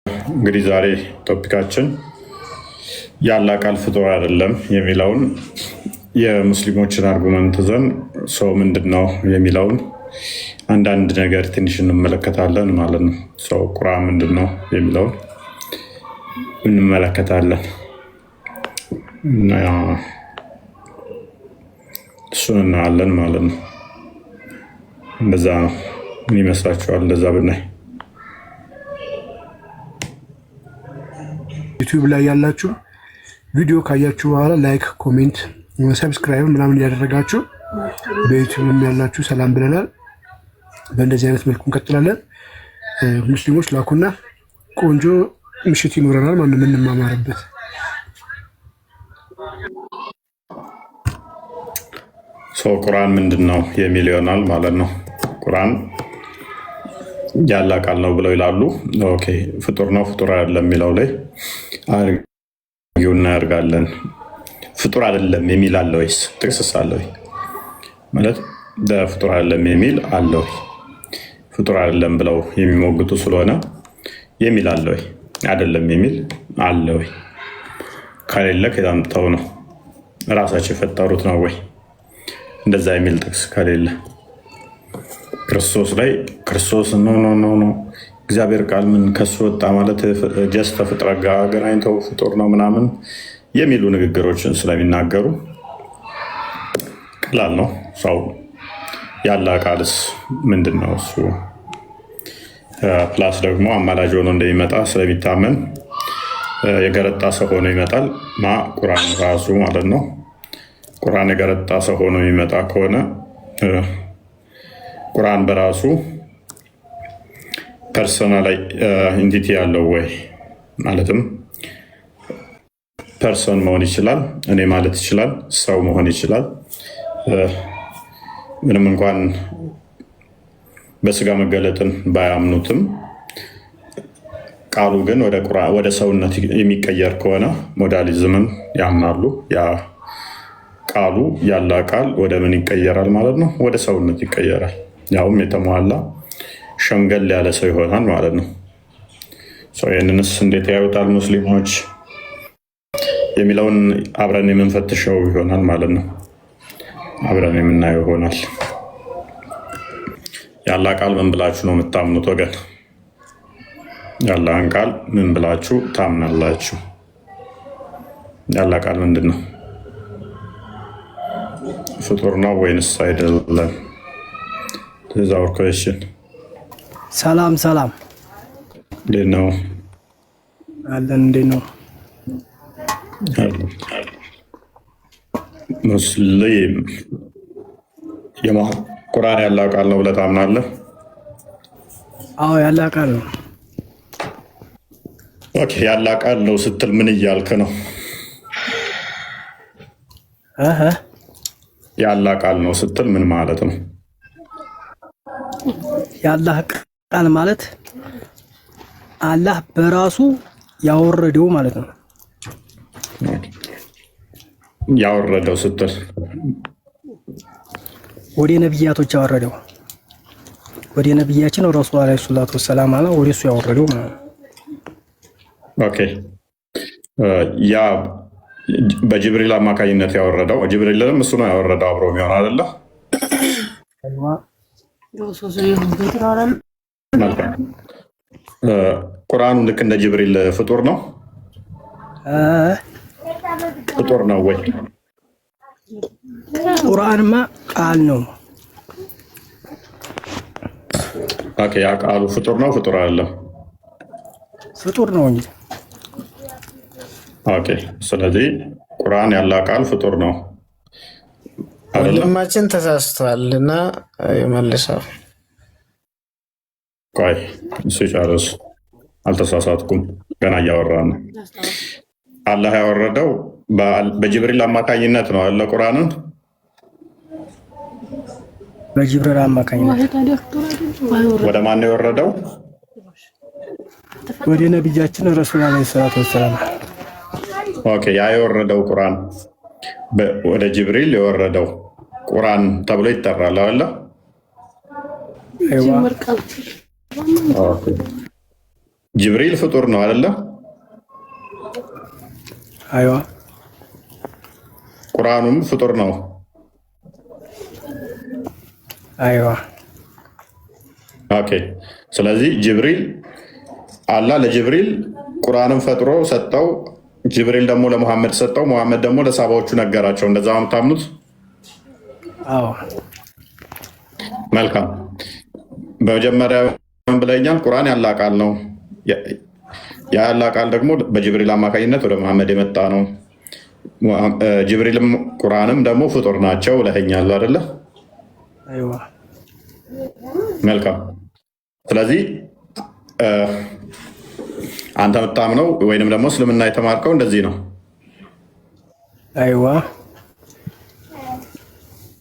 እንግዲህ ዛሬ ቶፒካችን የአላህ ቃል ፍጡር አይደለም የሚለውን የሙስሊሞችን አርጉመንት ዘን ሰው ምንድን ነው የሚለውን አንዳንድ ነገር ትንሽ እንመለከታለን ማለት ነው። ሰው ቁርአን ምንድን ነው የሚለውን እንመለከታለን። እሱን እናያለን ማለት ነው። እንደዛ ነው። ምን ይመስላችኋል? እንደዛ ብናይ ዩቲዩብ ላይ ያላችሁ ቪዲዮ ካያችሁ በኋላ ላይክ፣ ኮሜንት፣ ሰብስክራይብ ምናምን እያደረጋችሁ በዩቲዩብም ያላችሁ ሰላም ብለናል። በእንደዚህ አይነት መልኩ እንቀጥላለን። ሙስሊሞች ላኩና ቆንጆ ምሽት ይኖረናል ማለት ነው የምንማማርበት። ሰው ቁርአን ምንድን ነው የሚል ይሆናል ማለት ነው። ቁርአን የአላህ ቃል ነው ብለው ይላሉ። ኦኬ ፍጡር ነው ፍጡር አይደለም የሚለው ላይ አርጊው እናደርጋለን። ፍጡር አይደለም የሚል አለ ወይስ ጥቅስስ አለ ወይ ማለት ፍጡር አይደለም የሚል አለ ወይ? ፍጡር አይደለም ብለው የሚሞግቱ ስለሆነ የሚል አለ ወይ? አይደለም የሚል አለ ወይ? ከሌለ ከዛምተው ነው ራሳቸው የፈጠሩት ነው ወይ? እንደዛ የሚል ጥቅስ ከሌለ ክርስቶስ ላይ ክርስቶስ ኖ እግዚአብሔር ቃል ምን ከሱ ወጣ ማለት ጀስት ፍጥረት ጋር አገናኝተው ፍጡር ነው ምናምን የሚሉ ንግግሮችን ስለሚናገሩ ቀላል ነው። ሰው የአላህ ቃልስ ምንድን ነው? እሱ ፕላስ ደግሞ አማላጅ ሆኖ እንደሚመጣ ስለሚታመን የገረጣ ሰው ሆኖ ይመጣል። ቁርአን ራሱ ማለት ነው። ቁርአን የገረጣ ሰው ሆኖ የሚመጣ ከሆነ ቁርአን በራሱ ፐርሰናል ኢንቲቲ ያለው ወይ? ማለትም ፐርሰን መሆን ይችላል፣ እኔ ማለት ይችላል፣ ሰው መሆን ይችላል። ምንም እንኳን በስጋ መገለጥን ባያምኑትም ቃሉ ግን ወደ ሰውነት የሚቀየር ከሆነ ሞዳሊዝምን ያምናሉ። ያ ቃሉ የአላህ ቃል ወደ ምን ይቀየራል ማለት ነው? ወደ ሰውነት ይቀየራል። ያውም የተሟላ ሸምገል ያለ ሰው ይሆናል ማለት ነው። ይህንንስ እንዴት ያዩታል ሙስሊሞች የሚለውን አብረን የምንፈትሸው ይሆናል ማለት ነው። አብረን የምናየው ይሆናል። የአላህ ቃል ምን ብላችሁ ነው የምታምኑት ወገን? የአላህን ቃል ምን ብላችሁ ታምናላችሁ? የአላህ ቃል ምንድን ነው? ፍጡር ነው ወይንስ አይደለም? ዛውር ኩዌስችን። ሰላም እንዴት ነው አለን? እንዴት ነው ሙስሊም? ቁርአን ያላህ ቃል ነው ብለህ ታምናለህ? አዎ ያላህ ቃል ነው። ኦኬ ያላህ ቃል ነው ስትል ምን እያልክ ነው? ያላህ ቃል ነው ስትል ምን ማለት ነው? የአላህ ቃል ማለት አላህ በራሱ ያወረደው ማለት ነው። ያወረደው ስትል ወደ ነብያቶች ያወረደው ወደ ነብያችን ረሱል አለይሂ ሰላቱ ወሰላም አለ ወደ እሱ ያወረደው ማለት ነው። ኦኬ ያ በጅብሪል አማካኝነት ያወረደው ጅብሪልንም እሱ ነው ያወረደው አብሮ የሚሆን አይደለ? ቁርአኑ ልክ እንደ ጅብሪል ፍጡር ነው? ፍጡር ነው ወይ? ቁርአንማ ቃል ነው። ኦኬ ያ ቃሉ ፍጡር ነው ፍጡር አይደለም? ፍጡር ነው እንጂ። ኦኬ ስለዚህ ቁርአን ያላህ ቃል ፍጡር ነው። ወንድማችን ተሳስቷልና ይመልሳል። ቆይ እሱ ይጨርስ። አልተሳሳትኩም፣ ገና እያወራን ነው። አላህ ያወረደው በጅብሪል አማካኝነት ነው አለ ቁርአንን። በጅብሪል አማካኝነት ወደ ማን ነው የወረደው? ወደ ነብያችን ረሱል አለይሂ ሰላቱ ወሰላም። ኦኬ ያ የወረደው ቁርአን ወደ ጅብሪል የወረደው ቁርአን ተብሎ ይጠራል አይደል? ጅብሪል ፍጡር ነው አይደለ? አይዋ ቁርአኑም ፍጡር ነው። አይዋ ኦኬ። ስለዚህ ጅብሪል አላህ ለጅብሪል ቁርአንን ፈጥሮ ሰጠው። ጅብሪል ደግሞ ለሙሐመድ ሰጠው። ሙሐመድ ደግሞ ለሳባዎቹ ነገራቸው። እንደዛ ነው የምታምኑት? አዎ። መልካም። በመጀመሪያ ብለኛል፣ ቁርአን ያላህ ቃል ነው። ያላህ ቃል ደግሞ በጅብሪል አማካኝነት ወደ ሙሐመድ የመጣ ነው። ጅብሪልም ቁርአንም ደግሞ ፍጡር ናቸው ለኸኛል አይደለ? አይዋ መልካም። ስለዚህ አንተ የምታምነው ወይንም ደግሞ እስልምና የተማርከው እንደዚህ ነው። አይዋ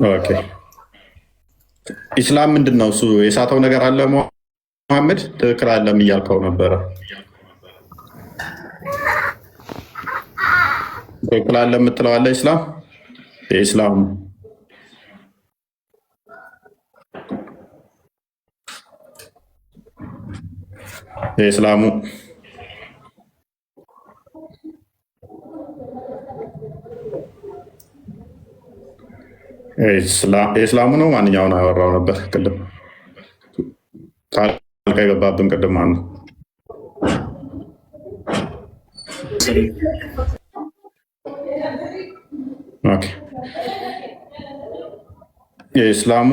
ኦኬ። ኢስላም ምንድን ነው? እሱ የሳተው ነገር አለ ሙሐመድ? ትክክል አለም እያልከው ነበረ። ትክክል አለ የምትለው አለ ኢስላም? የኢስላም የኢስላሙ የኢስላሙ ነው። ማንኛውን ያወራው ነበር ቅድም? ጣልቃ የገባብን ቅድም ማነው? ኦኬ የኢስላሙ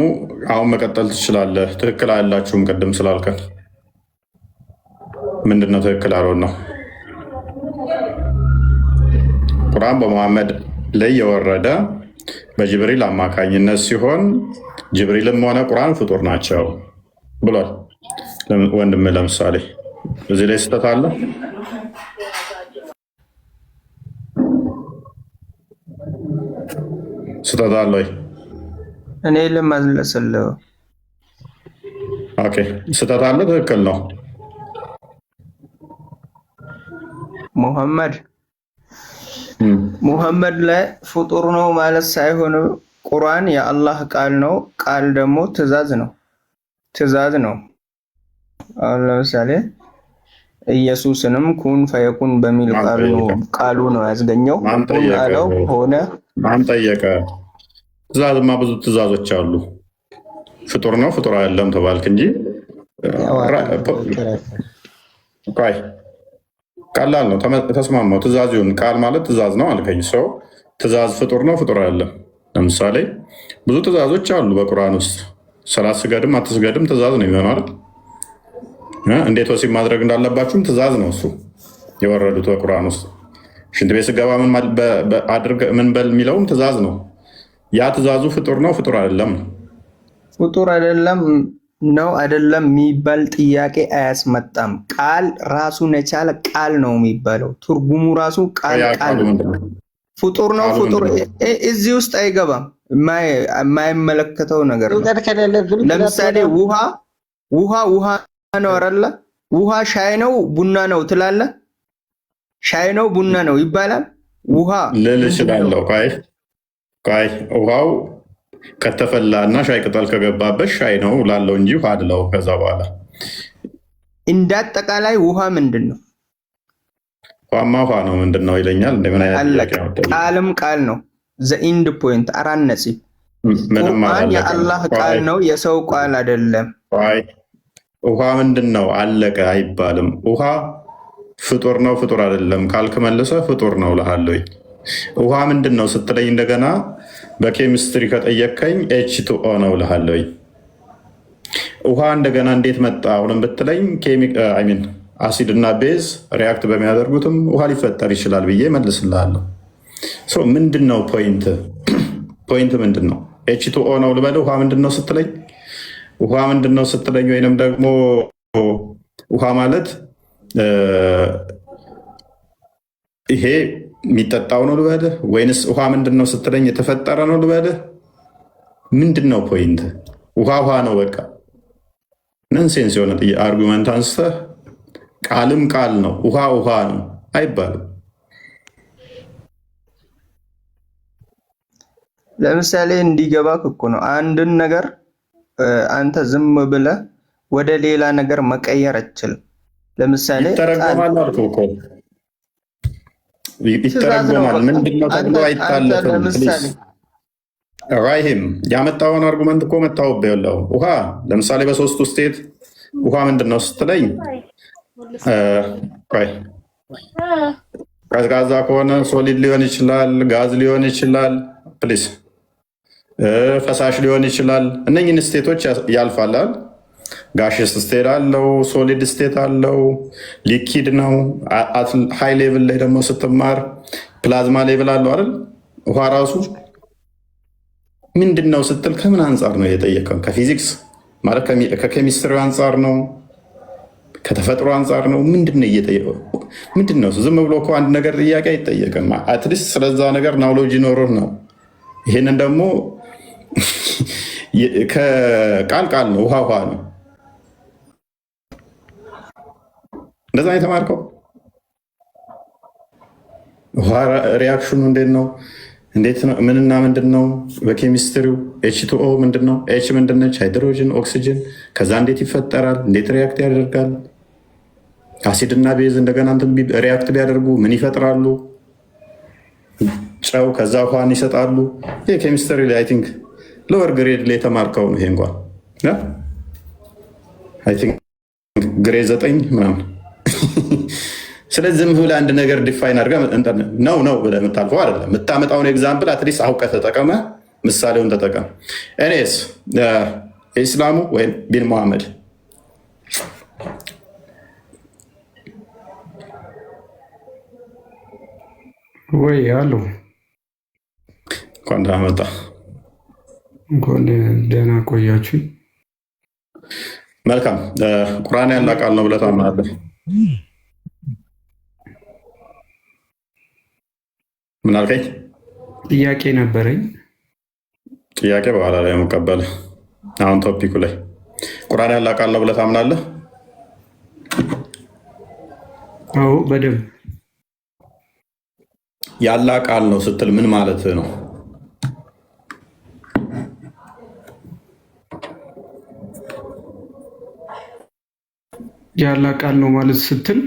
አሁን መቀጠል ትችላለህ። ትክክል አላችሁም ቅድም ስላልከን ምንድነው ትክክል አልሆን ነው? ቁርአን በሙሐመድ ላይ የወረደ በጅብሪል አማካኝነት ሲሆን ጅብሪልም ሆነ ቁርአን ፍጡር ናቸው ብሏል። ወንድም ለምሳሌ እዚህ ላይ ስህተት አለ? ስህተት አለ ወይ? እኔ ልመልስልህ። ኦኬ ስህተት አለ? ትክክል ነው። ሙሐመድ ላይ ፍጡር ነው ማለት ሳይሆን ቁርአን የአላህ ቃል ነው። ቃል ደግሞ ትእዛዝ ነው። አሁን ለምሳሌ ኢየሱስንም ኩን ፈየኩን በሚል ቃሉ ነው ያስገኘው። ኩን አለው ሆነ። ማን ጠየቀ? ትእዛዝማ ብዙ ትእዛዞች አሉ። ፍጡር ነው ፍጡር አይደለም ተባልክ እንጂ ቀላል ነው። ተስማማው። ትእዛዝ ይሁን ቃል ማለት ትእዛዝ ነው አልከኝ። ሰው ትእዛዝ ፍጡር ነው ፍጡር አይደለም። ለምሳሌ ብዙ ትእዛዞች አሉ በቁርአን ውስጥ። ሰላት ስገድም አትስገድም ትእዛዝ ነው የሚሆነው አይደል? እንዴት ወሲብ ማድረግ እንዳለባችሁም ትእዛዝ ነው እሱ የወረዱት በቁርአን ውስጥ። ሽንት ቤት ስገባ ምን በል የሚለውም ትእዛዝ ነው። ያ ትእዛዙ ፍጡር ነው ፍጡር አይደለም? ፍጡር አይደለም ነው አይደለም የሚባል ጥያቄ አያስመጣም። ቃል ራሱን የቻለ ቃል ነው የሚባለው። ትርጉሙ ራሱ ቃል ፍጡር ነው ፍጡር እዚህ ውስጥ አይገባም። የማይመለከተው ነገር ነው። ለምሳሌ ውሃ ነው አይደለ? ውሃ ሻይ ነው ቡና ነው ትላለህ? ሻይ ነው ቡና ነው ይባላል? ውሃ ልል እችላለሁ። ቆይ ውሃው ከተፈላ እና ሻይ ቅጠል ከገባበት ሻይ ነው ላለው እንጂ ውሃ አድለው። ከዛ በኋላ እንዳጠቃላይ ውሃ ምንድን ነው? ውሃማ ውሃ ነው ምንድን ነው ይለኛል። እንደምን አይነት ቃልም ቃል ነው። ዘኢንድ ፖይንት አራት ነጥብ። ቁርአን የአላህ ቃል ነው የሰው ቃል አይደለም። ውሃ ምንድን ነው አለቀ አይባልም። ውሃ ፍጡር ነው ፍጡር አይደለም ካልክ መልሰ ፍጡር ነው እልሃለሁ። ውሃ ምንድን ነው ስትለኝ እንደገና በኬሚስትሪ ከጠየቀኝ H2O ነው እልሃለሁ። ውሃ እንደገና እንዴት መጣ አሁንም ብትለኝ አሲድ እና ቤዝ ሪያክት በሚያደርጉትም ውሃ ሊፈጠር ይችላል ብዬ መልስልሃለሁ። ምንድን ነው ፖይንት ምንድን ነው? H2O ነው ልበል። ውሃ ምንድን ነው ስትለኝ ወይንም ደግሞ ውሃ ማለት ይሄ የሚጠጣው ነው ልበልህ? ወይንስ ውሃ ምንድን ነው ስትለኝ የተፈጠረ ነው ልበልህ? ምንድን ነው ፖይንት? ውሃ ነው በቃ። ነንሴንስ የሆነ አርጉመንት አንስተህ ቃልም ቃል ነው ውሃ ነው አይባልም። ለምሳሌ እንዲገባክ እኮ ነው አንድን ነገር አንተ ዝም ብለህ ወደ ሌላ ነገር መቀየር አትችልም። ለምሳሌ ይተረጎማል አልኩህ እኮ ይተረጎማል። ምንድነው ተብሎ አይታለፍም። ለምሳሌ ራይሂም ያመጣውን አርጉመንት እኮ መታወብ ያለው ውሃ ለምሳሌ በሶስቱ ስቴት ውሃ ምንድነው ስትለኝ ቀዝቃዛ ከሆነ ሶሊድ ሊሆን ይችላል፣ ጋዝ ሊሆን ይችላል፣ ፕሊስ ፈሳሽ ሊሆን ይችላል። እነኝን ስቴቶች ያልፋላል። ጋሽስ ስቴት አለው፣ ሶሊድ ስቴት አለው፣ ሊኪድ ነው። ሃይ ሌቭል ላይ ደግሞ ስትማር ፕላዝማ ሌቭል አለው አይደል? ውሃ ራሱ ምንድን ነው ስትል ከምን አንጻር ነው የጠየቀው? ከፊዚክስ ማለት ከኬሚስትሪ አንጻር ነው? ከተፈጥሮ አንጻር ነው? ምንድን ነው እየጠየቀው? ምንድን ነው? ዝም ብሎ እኮ አንድ ነገር ጥያቄ አይጠየቅም። አትሊስት ስለዛ ነገር ናውሎጂ ኖሮህ ነው። ይሄንን ደግሞ ከቃል ነው፣ ውሃ ውሃ ነው። እንደዛ ነው የተማርከው። ውሃ ሪያክሽኑ እንዴት ነው? እንዴት ነው? ምንና ምንድን ነው? በኬሚስትሪው ኤች2ኦ ምንድን ነው? ኤች ምንድን ነች? ሃይድሮጅን፣ ኦክሲጅን። ከዛ እንዴት ይፈጠራል? እንዴት ሪያክት ያደርጋል? አሲድ እና ቤዝ እንደገና ሪያክት ቢያደርጉ ምን ይፈጥራሉ? ጨው፣ ከዛ ውሃን ይሰጣሉ። ይሄ ኬሚስትሪ ላይ አይ ቲንክ ሎወር ግሬድ ላይ የተማርከው ነው። ይሄ እንኳን አይ ቲንክ ግሬድ 9 ምናምን። ስለዚህ ዝም ብለህ አንድ ነገር ዲፋይን አድርገህ ነው ብለህ የምታልፈው አይደለም። የምታመጣውን ኤግዛምፕል አትሊስት አውቀህ ተጠቀመ፣ ምሳሌውን ተጠቀም። እኔስ ኢስላሙ ወይም ቢን መሐመድ ወይ አሉ እንኳን ደህና መጣ። እንኳን ደህና ቆያችሁ። መልካም። ቁርአን ያለ ቃል ነው ብለህ ታምናለህ? ምን አልከኝ? ጥያቄ ነበረኝ። ጥያቄ በኋላ ላይ የምቀበል አሁን ቶፒኩ ላይ ቁርአን ያለ ቃል ነው ብለህ ታምናለህ? አዎ በደንብ። ያላ ቃል ነው ስትል ምን ማለት ነው? ያላ ቃል ነው ማለት ስትል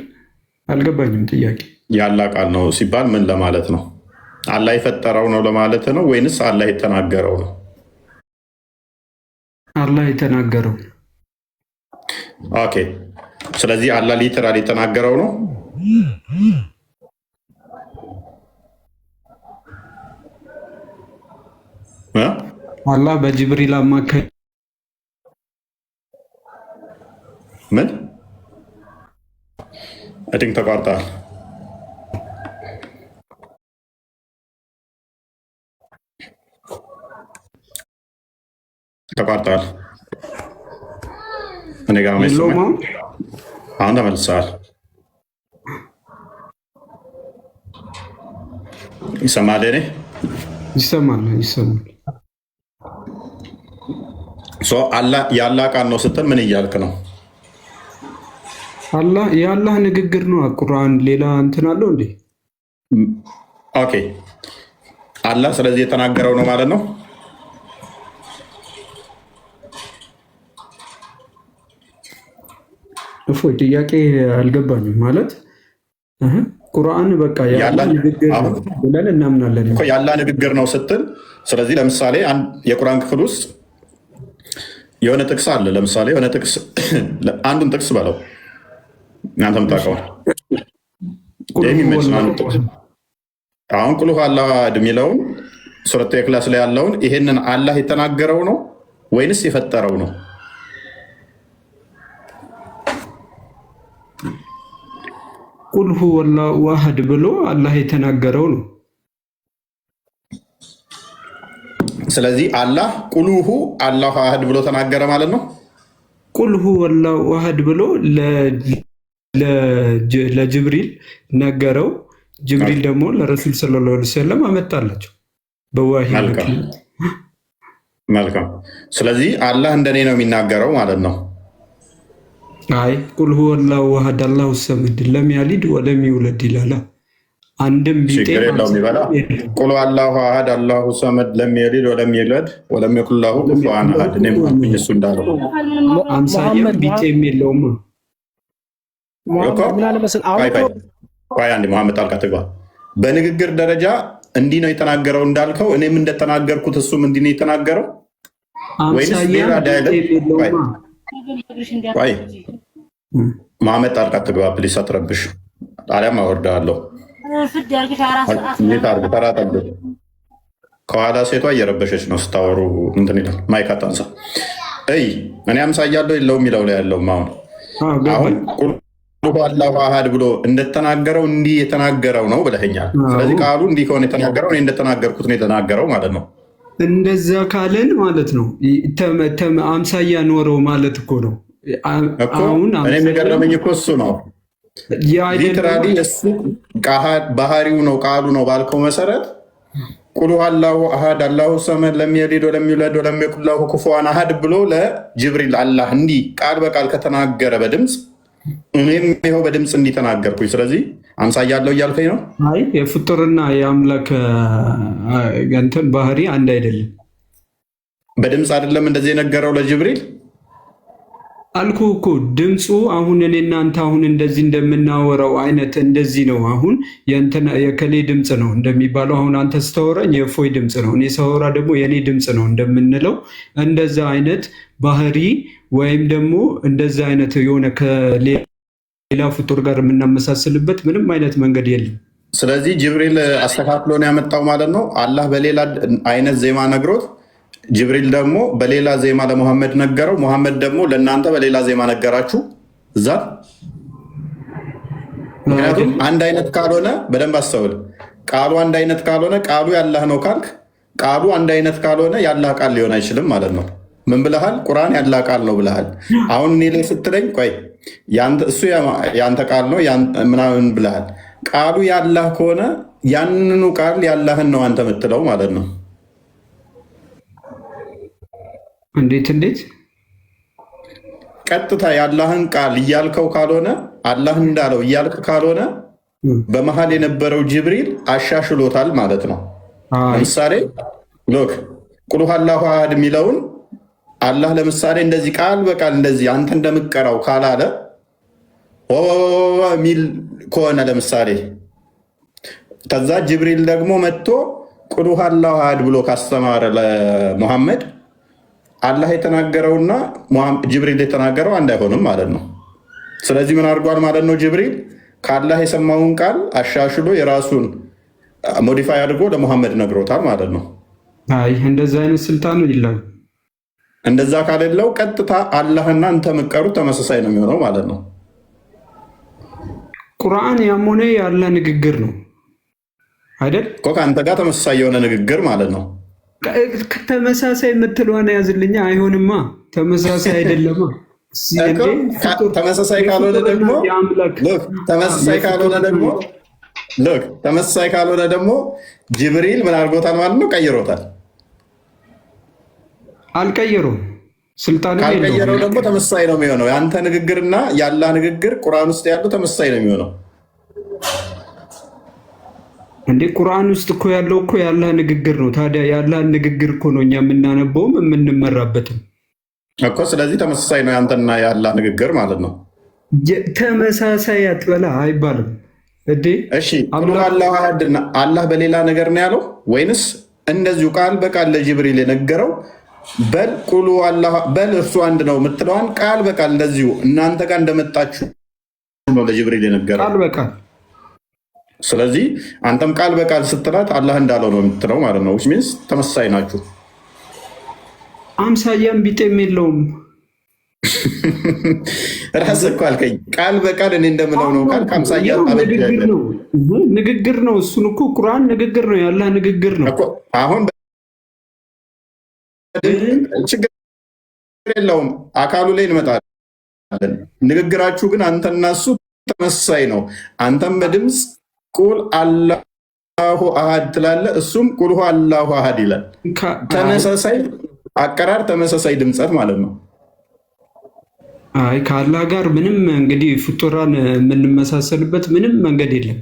አልገባኝም። ጥያቄ ያላ ቃል ነው ሲባል ምን ለማለት ነው? አላህ የፈጠረው ነው ለማለት ነው ወይንስ አላህ የተናገረው ነው? አላህ የተናገረው። ኦኬ። ስለዚህ አላህ ሊተራል የተናገረው ነው። አላህ በጅብሪል አማካይ ምን እድንግ ተቋርጣል። ተቋርጣል። እኔ ጋር አሁን ተመልሰዋል። ይሰማል? እኔ ይሰማል። የአላህ ቃል ነው ስትል ምን እያልክ ነው? አላህ የአላህ ንግግር ነው። ቁርአን ሌላ እንትን አለው እንዴ? ኦኬ። አላህ ስለዚህ የተናገረው ነው ማለት ነው። እፎይ ጥያቄ አልገባኝም። ማለት ቁርአን በቃ የአላህ ንግግር ነው ብለን እናምናለን። የአላህ ንግግር ነው ስትል ስለዚህ ለምሳሌ የቁርአን ክፍል ውስጥ የሆነ ጥቅስ አለ። ለምሳሌ የሆነ ጥቅስ አንዱን ጥቅስ በለው እናንተ የምታውቀው አሁን ቁል ሁወ አላሁ አሐድ የሚለውን ሱረቱ ኢኽላስ ላይ ያለውን ይሄንን አላህ የተናገረው ነው ወይንስ የፈጠረው ነው? ቁል ሁወ አላሁ አሐድ ብሎ አላህ የተናገረው ነው። ስለዚህ አላህ ቁልሁ አላሁ አሐድ ብሎ ተናገረ ማለት ነው። ቁል ሁወ አላሁ አሐድ ብሎ ለጅብሪል ነገረው። ጅብሪል ደግሞ ለረሱል ሰለላሁ ዐለይሂ ወሰለም አመጣላቸው በዋሂ። መልካም። ስለዚህ አላህ እንደኔ ነው የሚናገረው ማለት ነው። አይ ቁል ሁወ አላሁ አሐድ አላሁ ሰመድ ለም ያሊድ ወለም ይውለድ ይላል። አንድም ቢጤ ቁል አላሁ አሐድ አላሁ ሰመድ ለም የሊድ ወለም ይውለድ ወለም የኩን ለሁ ኩፉወን አሐድ። እሱ እንዳለው አምሳያም ቢጤም የለውም። ምን አለ መሰለህ አሁን ቆይ አንዴ መሐመድ ጣልቃ ትግባ። በንግግር ደረጃ እንዲህ ነው የተናገረው እንዳልከው እኔም እንደተናገርኩት እሱም እንዲህ ነው የተናገረው ወይስ ሌላ ዳያሎግ? ቆይ መሐመድ ጣልቃ ትግባ ፕሊስ፣ አትረብሽ። አሊያም አወርዳለሁ። ከኋላ ሴቷ እየረበሸች ነው ስታወሩ እንትን ይላል። ማይክ አታንሳ። እኔ አምሳያለሁ የለውም የሚለው ላይ ያለው አሁን አላሁ አሃድ ብሎ እንደተናገረው እንዲህ የተናገረው ነው ብለኸኛል። ስለዚህ ቃሉ እንዲህ ከሆነ የተናገረው እኔ እንደተናገርኩት ነው የተናገረው ማለት ነው። እንደዛ ካለን ማለት ነው አምሳያ ኖረው ማለት እኮ ነው። አሁን እኔ የሚገርመኝ እኮ እሱ ነው። ሊትራሊ እሱ ባህሪው ነው ቃሉ ነው ባልከው መሰረት ቁል አላሁ አሃድ አላሁ ሰመድ ለም የሊድ ወለም ዩውለድ ወለም የኩን ለሁ ኩፉወን አሃድ ብሎ ለጅብሪል አላህ እንዲህ ቃል በቃል ከተናገረ በድምፅ እኔም ይኸው በድምፅ እንዲተናገርኩኝ፣ ስለዚህ አምሳያ አለው እያልከኝ ነው? አይ የፍጡርና የአምላክ እንትን ባህሪ አንድ አይደለም። በድምፅ አይደለም እንደዚህ የነገረው ለጅብሪል አልኩ እኮ ድምፁ አሁን እኔ እናንተ አሁን እንደዚህ እንደምናወራው አይነት እንደዚህ ነው። አሁን የከሌ ድምፅ ነው እንደሚባለው አሁን አንተ ስታወራኝ የእፎይ ድምፅ ነው፣ እኔ ሳወራ ደግሞ የእኔ ድምፅ ነው እንደምንለው እንደዛ አይነት ባህሪ ወይም ደግሞ እንደዛ አይነት የሆነ ከሌላ ፍጡር ጋር የምናመሳስልበት ምንም አይነት መንገድ የለም። ስለዚህ ጅብሪል አስተካክሎ ነው ያመጣው ማለት ነው። አላህ በሌላ አይነት ዜማ ነግሮት ጅብሪል ደግሞ በሌላ ዜማ ለሙሐመድ ነገረው። ሙሐመድ ደግሞ ለእናንተ በሌላ ዜማ ነገራችሁ እዛ። ምክንያቱም አንድ አይነት ካልሆነ በደንብ አስተውል። ቃሉ አንድ አይነት ካልሆነ ቃሉ ያላህ ነው ካልክ ቃሉ አንድ አይነት ካልሆነ ያላህ ቃል ሊሆን አይችልም ማለት ነው። ምን ብለሃል? ቁርአን ያላህ ቃል ነው ብለሃል። አሁን እኔ ላይ ስትለኝ ቆይ እሱ ያንተ ቃል ነው ምናምን ብለሃል። ቃሉ ያላህ ከሆነ ያንኑ ቃል ያላህን ነው አንተ የምትለው ማለት ነው። እንዴት ቀጥታ ያላህን ቃል እያልከው ካልሆነ አላህ እንዳለው እያልክ ካልሆነ በመሀል የነበረው ጅብሪል አሻሽሎታል ማለት ነው። ለምሳሌ ሎክ ቁል አላሁ አሃድ የሚለውን አላህ ለምሳሌ እንደዚህ ቃል በቃል እንደዚህ አንተ እንደምቀራው ካላለ ሚል ከሆነ ለምሳሌ ከዛ ጅብሪል ደግሞ መጥቶ ቁል አላሁ አሃድ ብሎ ካስተማረ ለሙሐመድ አላህ የተናገረውና ጅብሪል የተናገረው አንድ አይሆንም ማለት ነው። ስለዚህ ምን አድርጓል ማለት ነው? ጅብሪል ከአላህ የሰማውን ቃል አሻሽሎ የራሱን ሞዲፋይ አድርጎ ለሙሐመድ ነግሮታል ማለት ነው። አይ እንደዛ አይነት ስልጣኑ ይላል። እንደዛ ካሌለው ቀጥታ አላህና አንተ መቀሩት ተመሳሳይ ነው የሚሆነው ማለት ነው። ቁርአን ያሞነ ያለ ንግግር ነው አይደል? ከአንተ ጋር ተመሳሳይ የሆነ ንግግር ማለት ነው። ተመሳሳይ የምትለዋን ያዝልኛ። አይሆንማ፣ ተመሳሳይ አይደለማ። ተመሳሳይ ካልሆነ ደግሞ ጅብሪል ምን አድርጎታል ማለት ነው? ቀይሮታል። አልቀየሩም። ስልጣን ካልቀየረው ደግሞ ተመሳሳይ ነው የሚሆነው። የአንተ ንግግርና ያላ ንግግር ቁርአን ውስጥ ያለው ተመሳሳይ ነው የሚሆነው። እንዴ ቁርአን ውስጥ እኮ ያለው እኮ ያላህ ንግግር ነው። ታዲያ ያላህ ንግግር እኮ ነው እኛ የምናነበውም የምንመራበትም እኮ። ስለዚህ ተመሳሳይ ነው ያንተና ያላህ ንግግር ማለት ነው። ተመሳሳይ አትበላ አይባልም እንዴ። እሺ አላህ በሌላ ነገር ነው ያለው ወይንስ እንደዚሁ ቃል በቃል ለጅብሪል የነገረው በል እርሱ አንድ ነው የምትለዋን ቃል በቃል እንደዚሁ እናንተ ጋር እንደመጣችሁ ነው ለጅብሪል የነገረው ቃል በቃል። ስለዚህ አንተም ቃል በቃል ስትላት አላህ እንዳለው ነው የምትለው ማለት ነው። ሚንስ ተመሳሳይ ናችሁ። አምሳያም ቢጤም የለውም። ራስህ እኮ አልከኝ ቃል በቃል እኔ እንደምለው ነው ቃል ከአምሳያ ንግግር ነው። እሱን እኮ ቁርአን ንግግር ነው፣ ያላህ ንግግር ነው። አሁን ችግር የለውም፣ አካሉ ላይ እንመጣለን። ንግግራችሁ ግን አንተና እሱ ተመሳሳይ ነው። አንተም በድምፅ ቁል አላሁ አሃድ ትላለህ፣ እሱም ቁል አላሁ አሃድ ይላል። ተመሳሳይ አቀራር፣ ተመሳሳይ ድምፀት ማለት ነው። አይ ከአላህ ጋር ምንም እንግዲህ ፍጡራን የምንመሳሰልበት ምንም መንገድ የለም።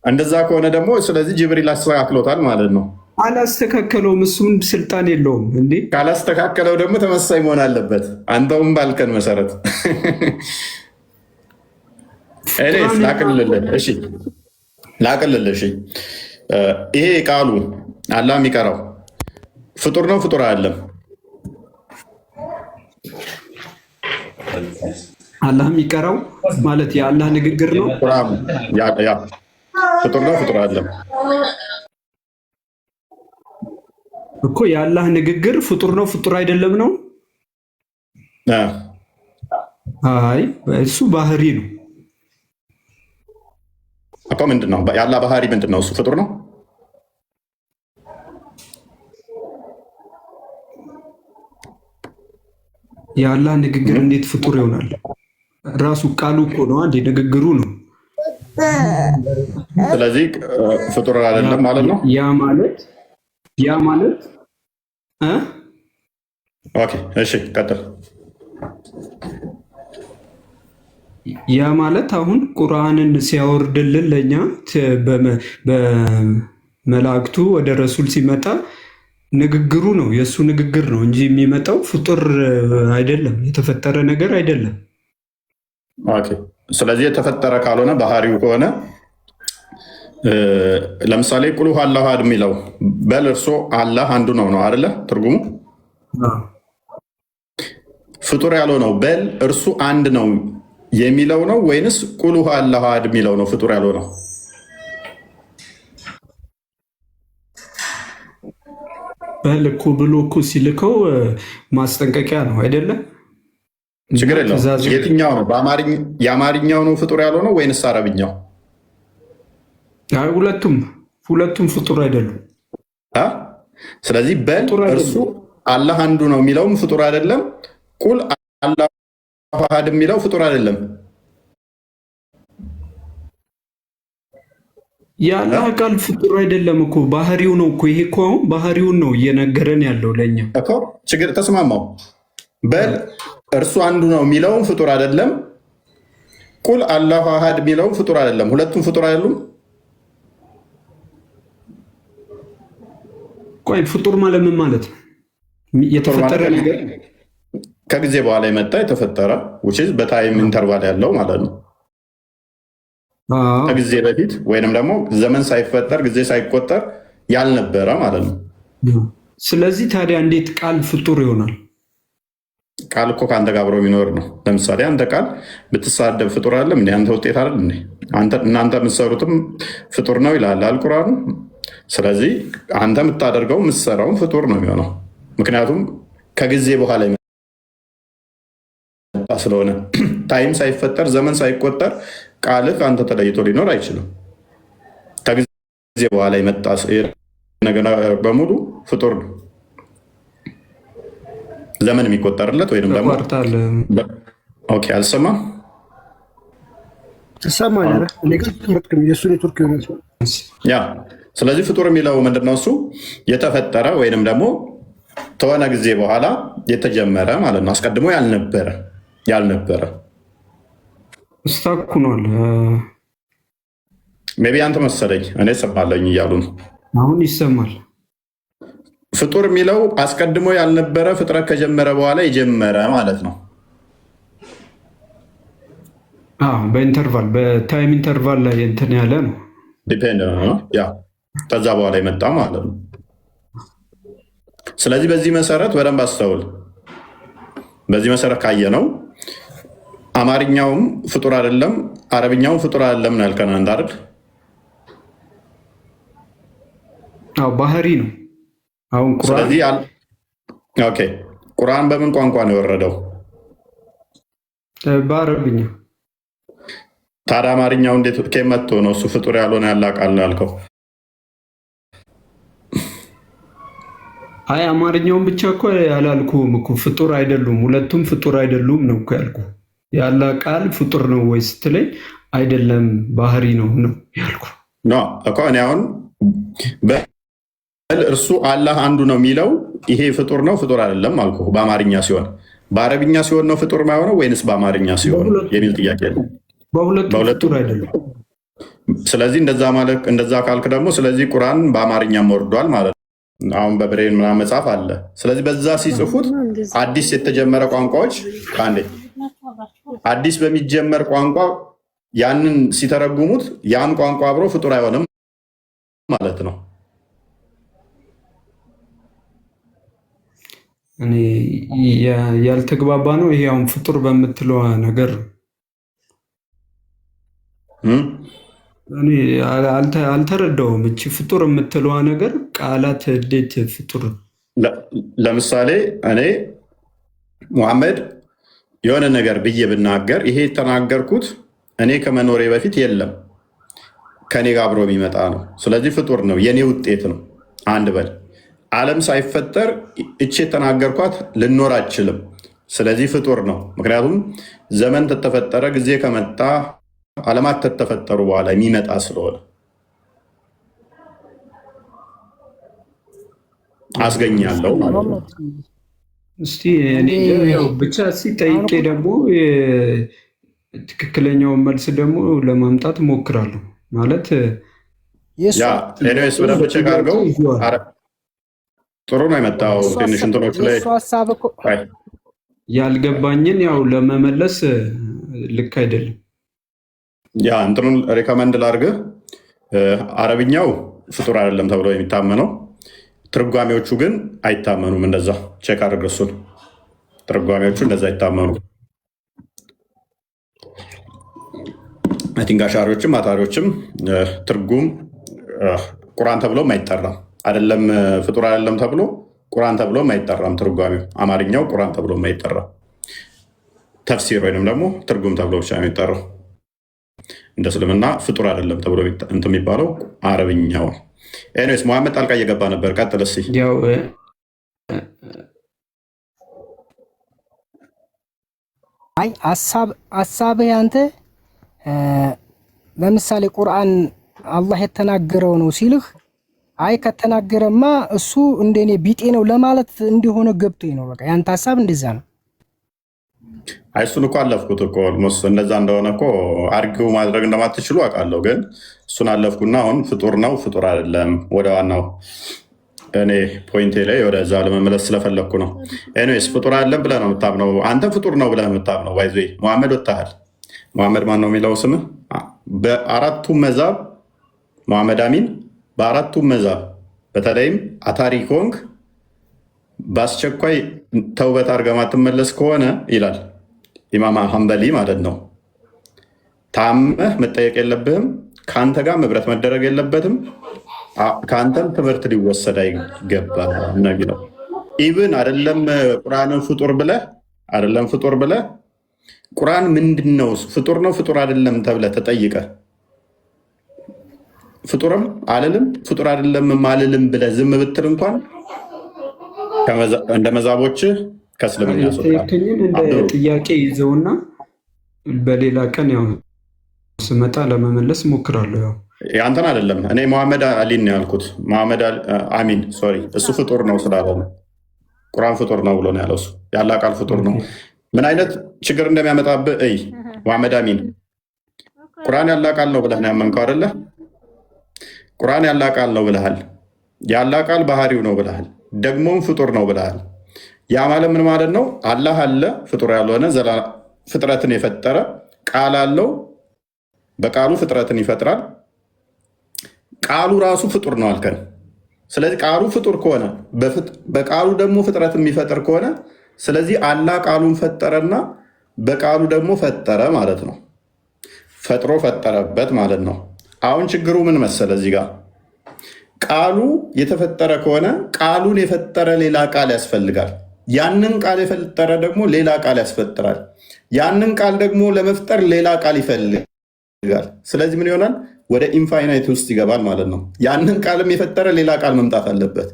እንደዛ ከሆነ ደግሞ ስለዚህ ጅብሪል አስተካክሎታል ማለት ነው። አላስተካከለውም፣ እሱም ስልጣን የለውም። እንዴ ካላስተካከለው ደግሞ ተመሳሳይ መሆን አለበት። አንተውም ባልከን መሰረት እኔስ ላቅልልህ። እሺ ላቅልልህ። እሺ ይሄ ቃሉ አላህ የሚቀራው ፍጡር ነው ፍጡር አይደለም? አላህ የሚቀራው ማለት የአላህ ንግግር ነው። ፍጡር ነው ፍጡር አይደለም እኮ የአላህ ንግግር ፍጡር ነው ፍጡር አይደለም ነው። አይ እሱ ባህሪ ነው እኮ። ምንድን ነው የአላህ ባህሪ? ምንድን ነው እሱ? ፍጡር ነው። የአላህ ንግግር እንዴት ፍጡር ይሆናል? ራሱ ቃሉ እኮ ነው፣ አንዴ ንግግሩ ነው። ስለዚህ ፍጡር አይደለም ማለት ነው። ያ ማለት ኦኬ፣ እሺ ቀጥል። ያ ማለት አሁን ቁርአንን ሲያወርድልን ለእኛ በመላእክቱ ወደ ረሱል ሲመጣ ንግግሩ ነው፣ የእሱ ንግግር ነው እንጂ የሚመጣው ፍጡር አይደለም፣ የተፈጠረ ነገር አይደለም። ኦኬ፣ ስለዚህ የተፈጠረ ካልሆነ ባህሪው ከሆነ ለምሳሌ ቁል ሁወ አላሁ አሐድ የሚለው በል እርሱ አላህ አንዱ ነው ነው አይደለ? ትርጉሙ ፍጡር ያልሆነው በል እርሱ አንድ ነው የሚለው ነው ወይንስ ቁል ሁወ አላሁ አሐድ የሚለው ነው ፍጡር ያልሆነው? በል እኮ ብሎ እኮ ሲልከው ማስጠንቀቂያ ነው አይደለም? ችግር የለውም። የትኛው ነው? የአማርኛው ነው ፍጡር ያልሆነው ወይንስ አረብኛው? ሁለቱም ፍጡር አይደሉም። ስለዚህ በል እርሱ አላህ አንዱ ነው የሚለውም ፍጡር አይደለም። ቁል አላሁ አሐድ የሚለው ፍጡር አይደለም። የአላህ ቃል ፍጡር አይደለም እኮ ባህሪው ነው እኮ። ይሄ እኮ አሁን ባህሪውን ነው እየነገረን ያለው ለእኛ እኮ። ችግር ተስማማው። በል እርሱ አንዱ ነው የሚለውም ፍጡር አይደለም። ቁል አላሁ አሐድ የሚለውም ፍጡር አይደለም። ሁለቱም ፍጡር አይደሉም። ቆይ ፍጡር ማለት ምን ማለት ነው? የተፈጠረ ነገር ከጊዜ በኋላ የመጣ የተፈጠረ በታይም ኢንተርቫል ያለው ማለት ነው። ከጊዜ በፊት ወይንም ደግሞ ዘመን ሳይፈጠር ጊዜ ሳይቆጠር ያልነበረ ማለት ነው። ስለዚህ ታዲያ እንዴት ቃል ፍጡር ይሆናል? ቃል እኮ ከአንተ ጋር አብሮ የሚኖር ነው። ለምሳሌ አንተ ቃል ብትሳደብ ፍጡር አይደለም እንዴ? አንተ ውጤት አይደል እንዴ? እናንተ የምትሰሩትም ፍጡር ነው ይላል አልቁርአኑ። ስለዚህ አንተ የምታደርገው የምትሰራውን ፍጡር ነው የሚሆነው። ምክንያቱም ከጊዜ በኋላ ይመጣ ስለሆነ ታይም ሳይፈጠር ዘመን ሳይቆጠር ቃልህ ከአንተ ተለይቶ ሊኖር አይችልም። ከጊዜ በኋላ የመጣ ነገር በሙሉ ፍጡር ነው። ዘመን የሚቆጠርለት ወይም ደግሞ ኦኬ፣ አልሰማም ያ። ስለዚህ ፍጡር የሚለው ምንድነው? እሱ የተፈጠረ ወይንም ደግሞ ከሆነ ጊዜ በኋላ የተጀመረ ማለት ነው። አስቀድሞ ያልነበረ እስታኩኗል። ሜይ ቢ አንተ መሰለኝ እኔ ሰማለኝ እያሉ ነው። አሁን ይሰማል። ፍጡር የሚለው አስቀድሞ ያልነበረ ፍጥረት ከጀመረ በኋላ የጀመረ ማለት ነው። በኢንተርቫል በታይም ኢንተርቫል ላይ እንትን ያለ ነው። ዲፔንድ ነው ያ ከዛ በኋላ የመጣ ማለት ነው። ስለዚህ በዚህ መሰረት በደንብ አስተውል። በዚህ መሰረት ካየ ነው አማርኛውም ፍጡር አይደለም፣ አረብኛውም ፍጡር አይደለም ነው ያልከን አንተ አይደል? ባህሪ ነው። አሁን ስለዚህ ኦኬ፣ ቁርአን በምን ቋንቋ ነው የወረደው? በአረብኛ። ታዲያ አማርኛው እንዴት ከመጥቶ ነው እሱ ፍጡር ያልሆነ ያላቃል ነው ያልከው? አይ አማርኛውን ብቻ እኮ ያላልኩም እኮ ፍጡር አይደሉም፣ ሁለቱም ፍጡር አይደሉም ነው እኮ ያልኩ። ያላ ቃል ፍጡር ነው ወይ ስትለኝ አይደለም ባህሪ ነው ያልኩ እኮ። እኔ አሁን እርሱ አላህ አንዱ ነው የሚለው ይሄ ፍጡር ነው ፍጡር አይደለም አልኩ። በአማርኛ ሲሆን በአረብኛ ሲሆን ነው ፍጡር የማይሆነው ወይንስ በአማርኛ ሲሆን የሚል ጥያቄ ነው። በሁለቱም አይደለም። ስለዚህ እንደዛ ካልክ ደግሞ ስለዚህ ቁርአን በአማርኛም ወርዷል ማለት ነው። አሁን በብሬን ምናምን መጽሐፍ አለ። ስለዚህ በዛ ሲጽፉት አዲስ የተጀመረ ቋንቋዎች አንዴ አዲስ በሚጀመር ቋንቋ ያንን ሲተረጉሙት ያም ቋንቋ አብሮ ፍጡር አይሆንም ማለት ነው። እኔ ያልተግባባ ነው ይሄ አሁን ፍጡር በምትለው ነገር እኔ አልተረዳውም። እቺ ፍጡር የምትለዋ ነገር ቃላት እንዴት ፍጡር? ለምሳሌ እኔ ሙሐመድ የሆነ ነገር ብዬ ብናገር ይሄ የተናገርኩት እኔ ከመኖሬ በፊት የለም ከኔ ጋር አብሮ የሚመጣ ነው። ስለዚህ ፍጡር ነው፣ የኔ ውጤት ነው። አንድ በል ዓለም ሳይፈጠር እቺ የተናገርኳት ልኖር አችልም። ስለዚህ ፍጡር ነው። ምክንያቱም ዘመን ተተፈጠረ ጊዜ ከመጣ ዓለማት ተተፈጠሩ በኋላ የሚመጣ ስለሆነ አስገኛለሁ ማለት ነው። እስቲ ብቻ ሲጠይቄ ደግሞ ትክክለኛውን መልስ ደግሞ ለማምጣት እሞክራለሁ። ማለት ኤኒዌይስ በደንብ ቼክ አድርገው። ጥሩ ነው የመጣው። ትንሽ እንትኖች ላይ ያልገባኝን ያው ለመመለስ ልክ አይደለም። እንትኑን ሪከመንድ ላድርግህ። አረብኛው ፍጡር አይደለም ተብሎ የሚታመነው፣ ትርጓሜዎቹ ግን አይታመኑም። እንደዛ ቼክ አድርግ እሱን። ትርጓሜዎቹ እንደዛ አይታመኑ። ቲንክ አሻሪዎችም አታሪዎችም ትርጉም ቁርአን ተብሎም አይጠራም። አይደለም ፍጡር አይደለም ተብሎ ቁርአን ተብሎም አይጠራም። ትርጓሜው አማርኛው ቁርአን ተብሎም አይጠራም። ተፍሲር ወይንም ደግሞ ትርጉም ተብሎ ብቻ የሚጠራው። እንደ እስልምና ፍጡር አይደለም ተብሎ እንትን የሚባለው አረብኛው። ኤኒዌይስ ሙሐመድ ጣልቃ እየገባ ነበር። ቀጥል እስኪ። አይ ሀሳብህ አንተ ለምሳሌ ቁርአን አላህ የተናገረው ነው ሲልህ፣ አይ ከተናገረማ እሱ እንደኔ ቢጤ ነው ለማለት እንደሆነ ገብቶኝ ነው። በቃ ያንተ ሀሳብ እንደዛ ነው። አይ እሱን እኮ አለፍኩት እኮ ኦልሞስት እንደዛ እንደሆነ እኮ አርጊው ማድረግ እንደማትችሉ አውቃለሁ። ግን እሱን አለፍኩና አሁን ፍጡር ነው ፍጡር አይደለም ወደ ዋናው እኔ ፖይንቴ ላይ ወደዛ ለመመለስ ስለፈለግኩ ነው። ኤኒዌይስ ፍጡር አይደለም ብለህ ነው የምታምነው አንተ። ፍጡር ነው ብለህ የምታምነው ባይዞ ሙሐመድ ወጥተሃል። ሙሐመድ ማን ነው የሚለው ስምህ? በአራቱም መዛብ ሙሐመድ አሚን በአራቱም መዛብ በተለይም አታሪ ኮንግ በአስቸኳይ ተውበት አድርገህ ማትመለስ ከሆነ ይላል ኢማም ሐንበሊ ማለት ነው፣ ታመህ መጠየቅ የለብህም፣ ከአንተ ጋር መብረት መደረግ የለበትም፣ ከአንተም ትምህርት ሊወሰድ አይገባም ነው የሚለው። ኢብን አይደለም ቁርአንን ፍጡር ብለህ ቁርአን ምንድን ነው ፍጡር ነው ፍጡር አይደለም ተብለህ ተጠይቀህ ፍጡርም አልልም ፍጡር አይደለም አልልም ብለህ ዝም ብትል እንኳን እንደ መዛቦች ከእስልምና ያስወጣል። እንደ ጥያቄ ይዘውና በሌላ ቀን ያው ስመጣ ለመመለስ እሞክራለሁ። ያው ያንተን አይደለም እኔ ሙሐመድ አሊን ነው ያልኩት። ሙሐመድ አሚን ሶሪ፣ እሱ ፍጡር ነው ስላለ ነው ቁርአን ፍጡር ነው ብሎ ነው ያለው። እሱ ያላ ቃል ፍጡር ነው። ምን አይነት ችግር እንደሚያመጣብህ እይ። ሙሐመድ አሚን ቁርአን ያላ ቃል ነው ብለህ ነው ያመንከው አይደለ? ቁርአን ያላ ቃል ነው ብለሃል። ያላ ቃል ባህሪው ነው ብለሃል። ደግሞም ፍጡር ነው ብለሃል። ያ ማለት ምን ማለት ነው? አላህ አለ ፍጡር ያልሆነ ፍጥረትን የፈጠረ ቃል አለው። በቃሉ ፍጥረትን ይፈጥራል። ቃሉ ራሱ ፍጡር ነው አልከን። ስለዚህ ቃሉ ፍጡር ከሆነ በቃሉ ደግሞ ፍጥረትን የሚፈጥር ከሆነ ስለዚህ አላህ ቃሉን ፈጠረና በቃሉ ደግሞ ፈጠረ ማለት ነው። ፈጥሮ ፈጠረበት ማለት ነው። አሁን ችግሩ ምን መሰለ? እዚህ ጋር ቃሉ የተፈጠረ ከሆነ ቃሉን የፈጠረ ሌላ ቃል ያስፈልጋል። ያንን ቃል የፈጠረ ደግሞ ሌላ ቃል ያስፈጥራል። ያንን ቃል ደግሞ ለመፍጠር ሌላ ቃል ይፈልጋል። ስለዚህ ምን ይሆናል? ወደ ኢንፋይናይት ውስጥ ይገባል ማለት ነው። ያንን ቃልም የፈጠረ ሌላ ቃል መምጣት አለበት።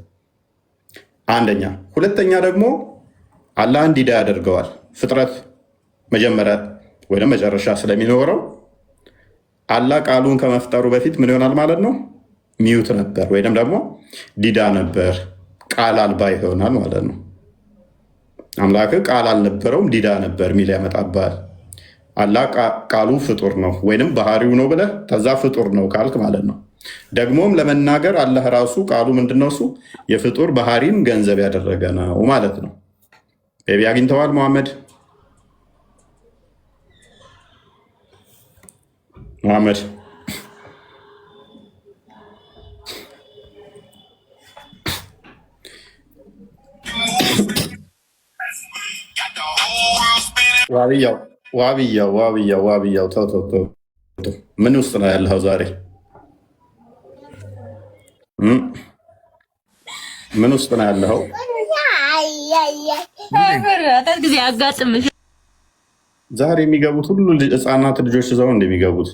አንደኛ። ሁለተኛ ደግሞ አላህ እንዲዳ ያደርገዋል። ፍጥረት መጀመሪያ ወደ መጨረሻ ስለሚኖረው አላህ ቃሉን ከመፍጠሩ በፊት ምን ይሆናል ማለት ነው? ሚዩት ነበር ወይም ደግሞ ዲዳ ነበር፣ ቃል አልባ ይሆናል ማለት ነው። አምላክ ቃል አልነበረውም ዲዳ ነበር ሚል ያመጣባል። አላህ ቃሉ ፍጡር ነው ወይንም ባህሪው ነው ብለህ ከዛ ፍጡር ነው ካልክ ማለት ነው። ደግሞም ለመናገር አላህ ራሱ ቃሉ ምንድነው? እሱ የፍጡር ባህሪን ገንዘብ ያደረገ ነው ማለት ነው። ቤቢ አግኝተዋል ሙሐመድ? መሐመድ ዋብያው ተው። ምን ውስጥ ነው ያለኸው ዛሬ? ምን ውስጥ ነው ያለኸው? ዛሬ የሚገቡት ሁሉ ህፃናት ልጆች ይዘው እንደሚገቡት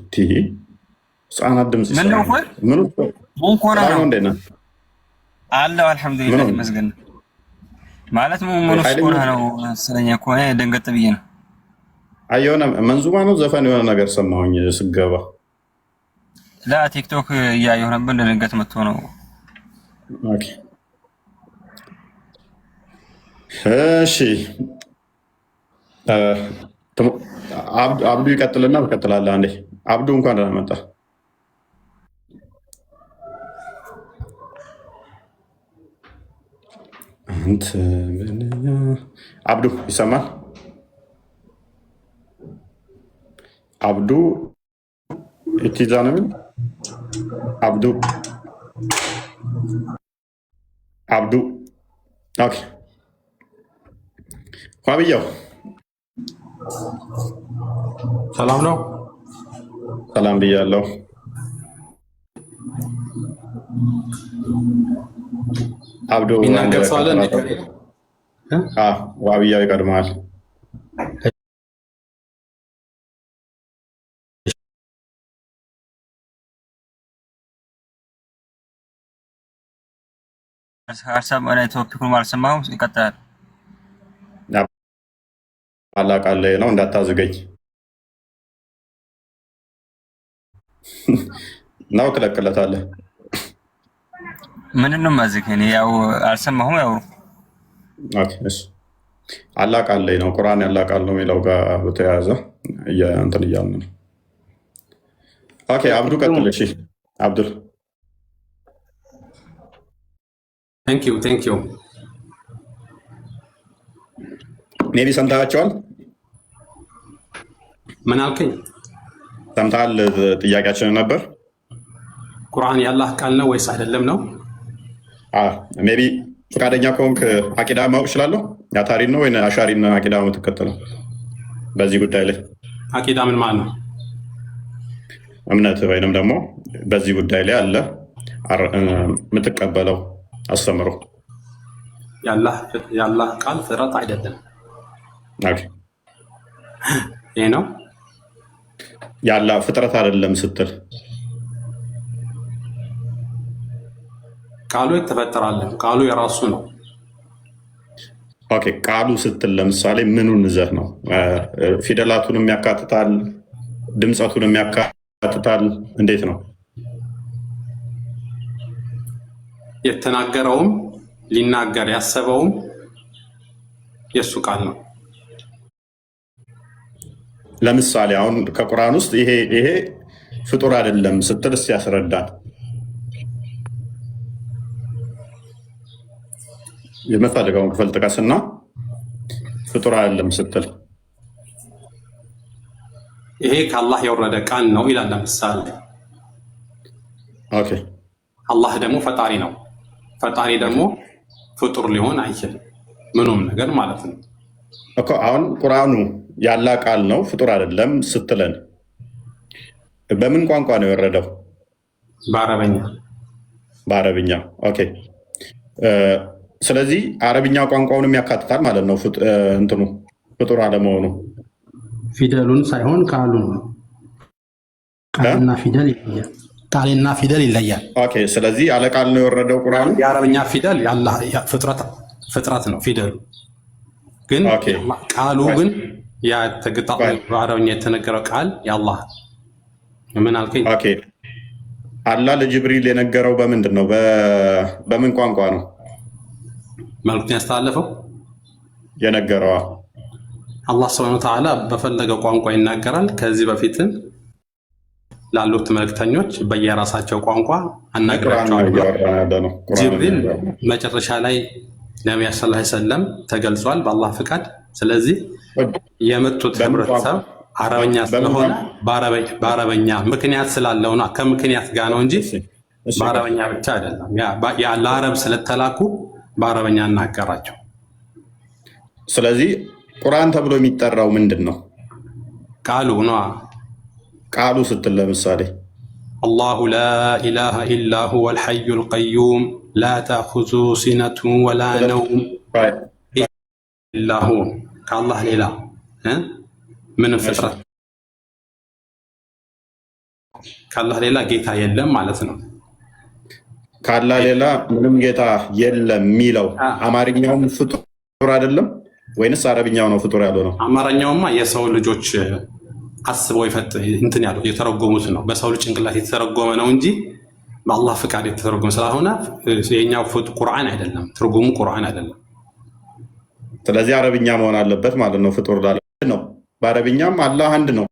ህፃናት ድምጽ ይሰማል። ምን ነው አለው? አልሐምዱሊላህ ይመስገን። ማለት ምን ውስጥ ሆነ ነው ስለኛ እኮ ደንገጥ ብዬ ነው። የሆነ መንዙማ ነው ዘፈን የሆነ ነገር ሰማሁኝ ስገባ። ቲክቶክ እያየሁ ነበር፣ ድንገት መጥቶ ነው። እሺ አብዱ ይቀጥልና ትቀጥላለህ። አንዴ አብዱ እንኳን ደህና መጣ። አብዱ ይሰማል? አብዱ ኢትዛነምን አብዱ ኦኬ። ዋብያው ሰላም ነው? ሰላም ብያለሁ። አብዱ ይናገር ሰው አለ እንዴ? ዋብያው ይቀድማል። ቶፒኩን አልሰማሁም። ይቀጥላል። አላቃለ ነው እንዳታዝገኝ ነው ትለቅለታለህ። ምንንም ማዝግ እኔ ያው አልሰማሁም። ያው አላቃለ ነው ቁርአን ያላቃል ነው የሚለው ጋር በተያያዘ እንትን እያልን ነው። ኦኬ አብዱ ቀጥል። እሺ አብዱል ቴንክ ዩ ሜቢ ሰምታቸዋል። ምን አልከኝ? ሰምተሃል? ጥያቄያችን ነበር ቁርአን የአላህ ቃል ነው ወይስ አይደለም ነው። ሜቢ ፈቃደኛ ከሆንክ አቂዳ ማወቅ እችላለሁ። ያታሪን ነው ወይ አሻሪን አቂዳ ነው የምትከተለው በዚህ ጉዳይ ላይ? አቂዳ ምን ማለት ነው? እምነት ወይንም ደግሞ በዚህ ጉዳይ ላይ አለ የምትቀበለው አስተምሮ። የአላህ ቃል ፍጥረት አይደለም። ይሄ ነው የአላህ ፍጥረት አይደለም ስትል ቃሉ የተፈጠራለን ቃሉ የራሱ ነው። ኦኬ ቃሉ ስትል ለምሳሌ ምኑን ይዘህ ነው? ፊደላቱንም ያካትታል፣ ድምፀቱንም ያካትታል። እንዴት ነው? የተናገረውም ሊናገር ያሰበውም የእሱ ቃል ነው። ለምሳሌ አሁን ከቁርአን ውስጥ ይሄ ፍጡር አይደለም ስትል እስኪ ያስረዳል። የምፈልገውን ክፍል ጥቀስና ፍጡር አይደለም ስትል ይሄ ከአላህ የወረደ ቃል ነው ይላል። ለምሳሌ ኦኬ አላህ ደግሞ ፈጣሪ ነው። ፈጣሪ ደግሞ ፍጡር ሊሆን አይችልም፣ ምኑም ነገር ማለት ነው እኮ። አሁን ቁርአኑ ያላ ቃል ነው ፍጡር አይደለም ስትለን በምን ቋንቋ ነው የወረደው? በአረበኛ። በአረብኛ ኦኬ። ስለዚህ አረብኛ ቋንቋውንም ያካትታል ማለት ነው እንትኑ ፍጡር አለመሆኑ። ፊደሉን ሳይሆን ቃሉን ነው። ቃልና ፊደል ይለያል። ቃልና ፊደል ይለያል። ኦኬ ስለዚህ ያለ ቃል ነው የወረደው ቁርአኑ። የአረብኛ ፊደል የአላህ ፍጥረት ነው ፊደሉ ግን ቃሉ ግን በአረብኛ የተነገረው ቃል የአላህ። ምን አልከኝ? ኦኬ አላህ ለጅብሪል የነገረው በምንድን ነው? በምን ቋንቋ ነው መልዕክቱን ያስተላለፈው? የነገረው አላህ ሱብሓነሁ ወተዓላ በፈለገው ቋንቋ ይናገራል። ከዚህ በፊትም ላሉት መልእክተኞች በየራሳቸው ቋንቋ አናግራቸዋለሁ። ጅብሪል መጨረሻ ላይ ነቢዩ ሰለላሁ ዐለይሂ ወሰለም ተገልጿል በአላህ ፍቃድ። ስለዚህ የመጡት ህብረተሰብ አረበኛ ስለሆነ በአረበኛ ምክንያት ስላለው ነው። ከምክንያት ጋር ነው እንጂ በአረበኛ ብቻ አይደለም። ያ ለአረብ ስለተላኩ በአረበኛ እናገራቸው። ስለዚህ ቁርአን ተብሎ የሚጠራው ምንድን ነው? ቃሉ ነው። ቃሉ ስትል ለምሳሌ አላሁ ላ ኢላሃ ኢላ ሁወል ሐዩል ቀዩም ላ ተእኹዙሁ ሲነቱን ወላ ነውም ኢላ ሁ። ከአላህ ሌላ ምንም ፍጥረት ከአላህ ሌላ ጌታ የለም ማለት ነው። ከአላህ ሌላ ምንም ጌታ የለም የሚለው አማርኛውም ፍጡር አይደለም ወይንስ አረብኛው ነው ፍጡር ያለው ነው? አማርኛውማ የሰው ልጆች አስበው እንትን ያለው የተረጎሙት ነው። በሰው ልጅ ጭንቅላት የተተረጎመ ነው እንጂ በአላህ ፍቃድ የተተረጎመ ስላልሆነ የኛው ቁርአን አይደለም፣ ትርጉሙ ቁርአን አይደለም። ስለዚህ አረብኛ መሆን አለበት ማለት ነው። ፍጡር ነው። በአረብኛም አላህ አንድ ነው፣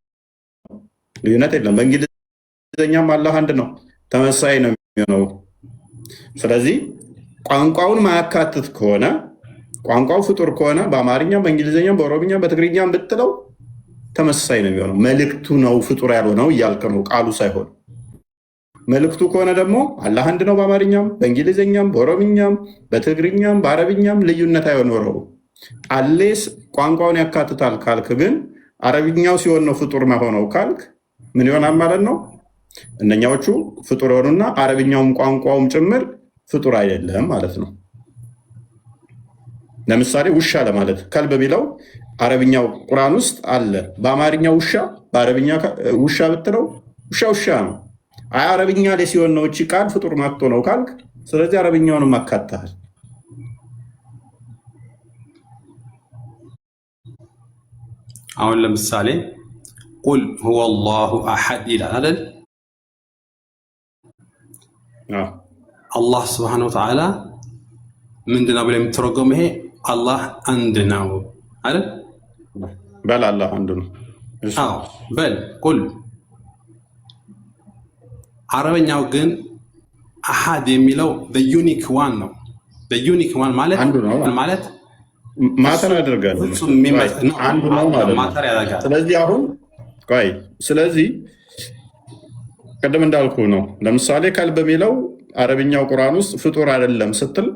ልዩነት የለም። በእንግሊዝኛም አላህ አንድ ነው፣ ተመሳሳይ ነው የሚሆነው። ስለዚህ ቋንቋውን ማያካትት ከሆነ ቋንቋው ፍጡር ከሆነ በአማርኛም በእንግሊዝኛም በኦሮምኛም በትግርኛም ብትለው ተመሳሳይ ነው የሚሆነው። መልእክቱ ነው ፍጡር ያልሆነው እያልክ ነው፣ ቃሉ ሳይሆን። መልእክቱ ከሆነ ደግሞ አላህ አንድ ነው በአማርኛም በእንግሊዝኛም በኦሮምኛም በትግርኛም በአረብኛም ልዩነት አይኖረው። አሌስ ቋንቋውን ያካትታል ካልክ ግን አረብኛው ሲሆን ነው ፍጡር መሆነው ካልክ ምን ይሆናል ማለት ነው? እነኛዎቹ ፍጡር የሆኑና አረብኛውም ቋንቋውም ጭምር ፍጡር አይደለም ማለት ነው። ለምሳሌ ውሻ ለማለት ከልብ ቢለው አረብኛው ቁርአን ውስጥ አለ። በአማርኛ ውሻ በአረብኛ ውሻ ብትለው ውሻ ነው። አይ አረብኛ ላይ ሲሆን ነው እቺ ቃል ፍጡር ማጥቶ ነው ካልክ ስለዚህ አረብኛውንም አካተሃል። አሁን ለምሳሌ ቁል ሁወ አላሁ አሐድ ይላል አይደል? አላህ ስብሐነሁ ወተዓላ ምንድነው ብለው የሚተረጎም ይሄ አላህ አንድ ነው አይደል? በል አላህ አንድ ነው። አዎ በል ቁል። አረበኛው ግን አሐድ የሚለው በዩኒክ ዋን ነው። በዩኒክ ዋን ማለት ማለት ማተር ያደርጋል አንዱ ነው ማለት ነው። ስለዚህ አሁን ቆይ ስለዚህ ቅድም እንዳልኩ ነው። ለምሳሌ ከልብ የሚለው አረብኛው ቁርአን ውስጥ ፍጡር አይደለም ስትል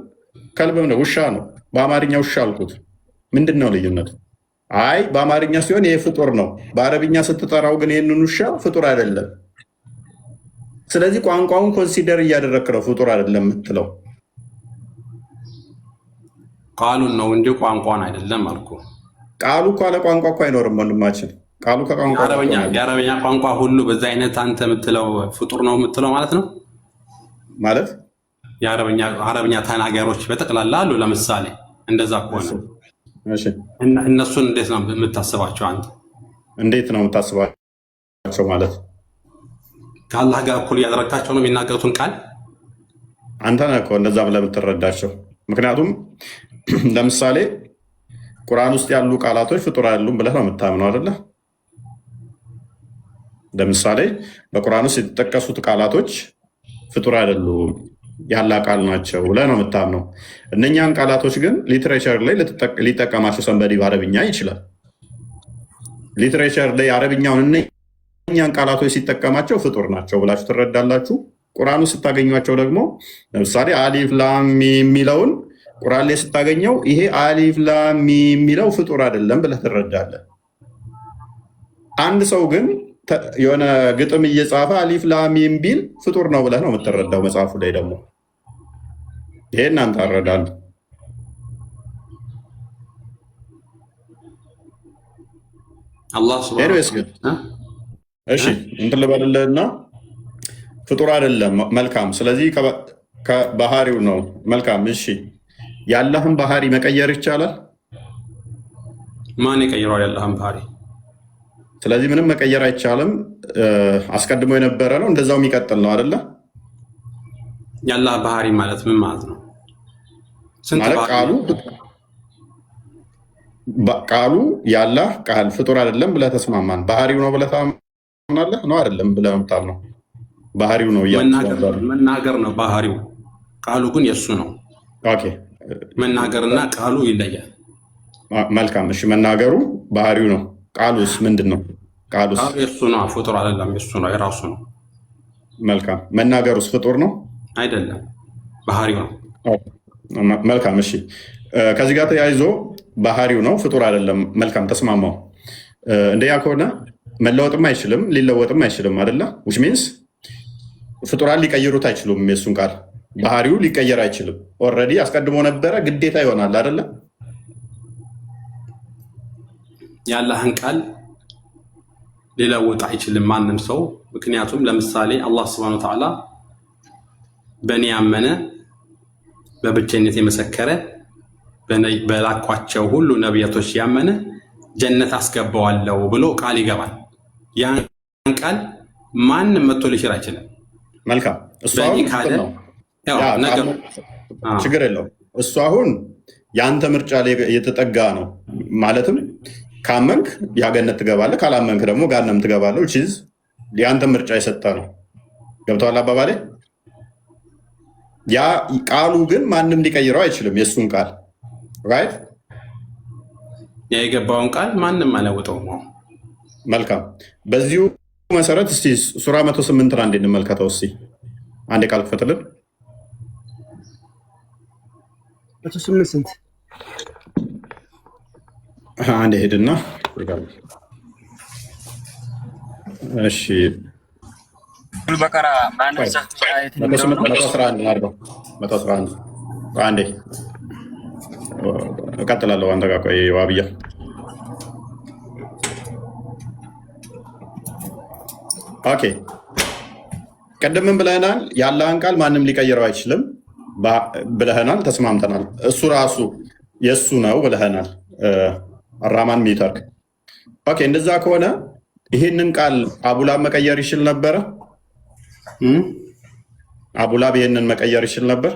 ከልብም ነው ውሻ ነው። በአማርኛ ውሻ አልኩት። ምንድን ነው ልዩነቱ? አይ በአማርኛ ሲሆን ይሄ ፍጡር ነው፣ በአረብኛ ስትጠራው ግን ይህንን ውሻ ፍጡር አይደለም። ስለዚህ ቋንቋውን ኮንሲደር እያደረክ ነው ፍጡር አይደለም የምትለው። ቃሉን ነው እንጂ ቋንቋን አይደለም አልኩ። ቃሉ እኮ አለ ቋንቋ እኮ አይኖርም ወንድማችን። ቃሉ ከቋንቋ የአረበኛ ቋንቋ ሁሉ በዛ አይነት አንተ የምትለው ፍጡር ነው የምትለው ማለት ነው። ማለት የአረበኛ ተናጋሪዎች በጠቅላላ አሉ። ለምሳሌ እንደዛ ከሆነ እነሱን እንዴት ነው የምታስባቸው አንተ? እንዴት ነው የምታስባቸው ማለት ከአላህ ጋር እኩል እያደረግካቸው ነው የሚናገሩትን ቃል አንተ ነህ እኮ እንደዛ ብለህ የምትረዳቸው። ምክንያቱም ለምሳሌ ቁርአን ውስጥ ያሉ ቃላቶች ፍጡር አይደሉም ብለህ ነው የምታምነው አይደለ? ለምሳሌ በቁርአን ውስጥ የተጠቀሱት ቃላቶች ፍጡር አይደሉም ያላ ቃል ናቸው ብለህ ነው የምታምነው። እነኛን ቃላቶች ግን ሊትሬቸር ላይ ሊጠቀማቸው ሰንበዲ በአረብኛ ይችላል። ሊትሬቸር ላይ አረብኛውን እነኛን ቃላቶች ሲጠቀማቸው ፍጡር ናቸው ብላችሁ ትረዳላችሁ። ቁርአኑ ስታገኟቸው ደግሞ ለምሳሌ አሊፍ ላም ሚም የሚለውን ቁርአን ላይ ስታገኘው ይሄ አሊፍ ላም ሚም የሚለው ፍጡር አይደለም ብለህ ትረዳለህ። አንድ ሰው ግን የሆነ ግጥም እየጻፈ አሊፍ ላም ሚም ቢል ፍጡር ነው ብለህ ነው የምትረዳው። መጽሐፉ ላይ ደግሞ ይሄ እናንተ አረዳሉ። አላህ ሱብሃነሁ እሺ እንትን ልበልልህና ፍጡር አይደለም። መልካም። ስለዚህ ከባህሪው ነው። መልካም። እሺ የአላህን ባህሪ መቀየር ይቻላል? ማን ይቀይረዋል የአላህን ባህሪ? ስለዚህ ምንም መቀየር አይቻልም። አስቀድሞ የነበረ ነው፣ እንደዛው የሚቀጥል ነው አይደለ? የአላህ ባህሪ ማለት ምን ማለት ነው? ቃሉ የአላህ ቃል ፍጡር አይደለም ብለህ ተስማማን። ባህሪው ነው ብለህ ታምናለህ ነው አይደለም ብለህ የምታምነው? ባህሪው ነው መናገር ነው ባህሪው። ቃሉ ግን የእሱ ነው። ኦኬ መናገርና ቃሉ ይለያል። መልካም። እሺ መናገሩ ባህሪው ነው። ቃሉስ ምንድን ነው? ቃሉስ የሱ ነው፣ ፍጡር አይደለም። የሱ ነው፣ የራሱ ነው። መልካም። መናገሩስ ፍጡር ነው አይደለም? ባህሪው ነው። መልካም። እሺ፣ ከዚህ ጋር ተያይዞ ባህሪው ነው፣ ፍጡር አይደለም። መልካም፣ ተስማማው። እንደያ ከሆነ መለወጥም አይችልም ሊለወጥም አይችልም አይደለ? which means ፍጡራን ሊቀይሩት አይችሉም። የሱን ቃል ባህሪው ሊቀየር አይችልም። ኦልሬዲ አስቀድሞ ነበረ፣ ግዴታ ይሆናል አይደለ? የአላህን ቃል ሊለውጥ አይችልም ማንም ሰው። ምክንያቱም ለምሳሌ አላህ Subhanahu Wa Ta'ala በእኔ ያመነ በብቸኝነት የመሰከረ በላኳቸው ሁሉ ነቢያቶች ያመነ ጀነት አስገባዋለሁ ብሎ ቃል ይገባል። ያን ቃል ማንም መጥቶ ሊሽር አይችልም። መልካም። እሱ አሁን ችግር የለውም። እሱ አሁን የአንተ ምርጫ ላይ የተጠጋ ነው። ማለትም ካመንክ ያገነት ትገባለህ፣ ካላመንክ ደግሞ ጋነም ትገባለህ። ቺዝ የአንተ ምርጫ የሰጠ ነው። ገብተዋል አባባሌ? ያ ቃሉ ግን ማንም ሊቀይረው አይችልም። የእሱን ቃል ራይት፣ ያ የገባውን ቃል ማንም አለውጠውም። መልካም። በዚሁ መሰረት እስቲ ሱራ 108 አንዴ እንመልከተው። እስቲ አንዴ ቃል ክፈትልን። 108 ስንት? አንዴ ሄድና እሺ፣ በቀራ ማነሳ 111 አንዴ እቀጥላለሁ። አንተ ጋር ቆይ ዋብያ። ኦኬ፣ ቀደምን ብለናል። የአላህን ቃል ማንም ሊቀይረው አይችልም ብለህናል፣ ተስማምተናል። እሱ ራሱ የእሱ ነው ብለህናል። አራማን ሚተርክ። ኦኬ፣ እንደዛ ከሆነ ይህንን ቃል አቡላብ መቀየር ይችል ነበረ? አቡላብ ይህንን መቀየር ይችል ነበር?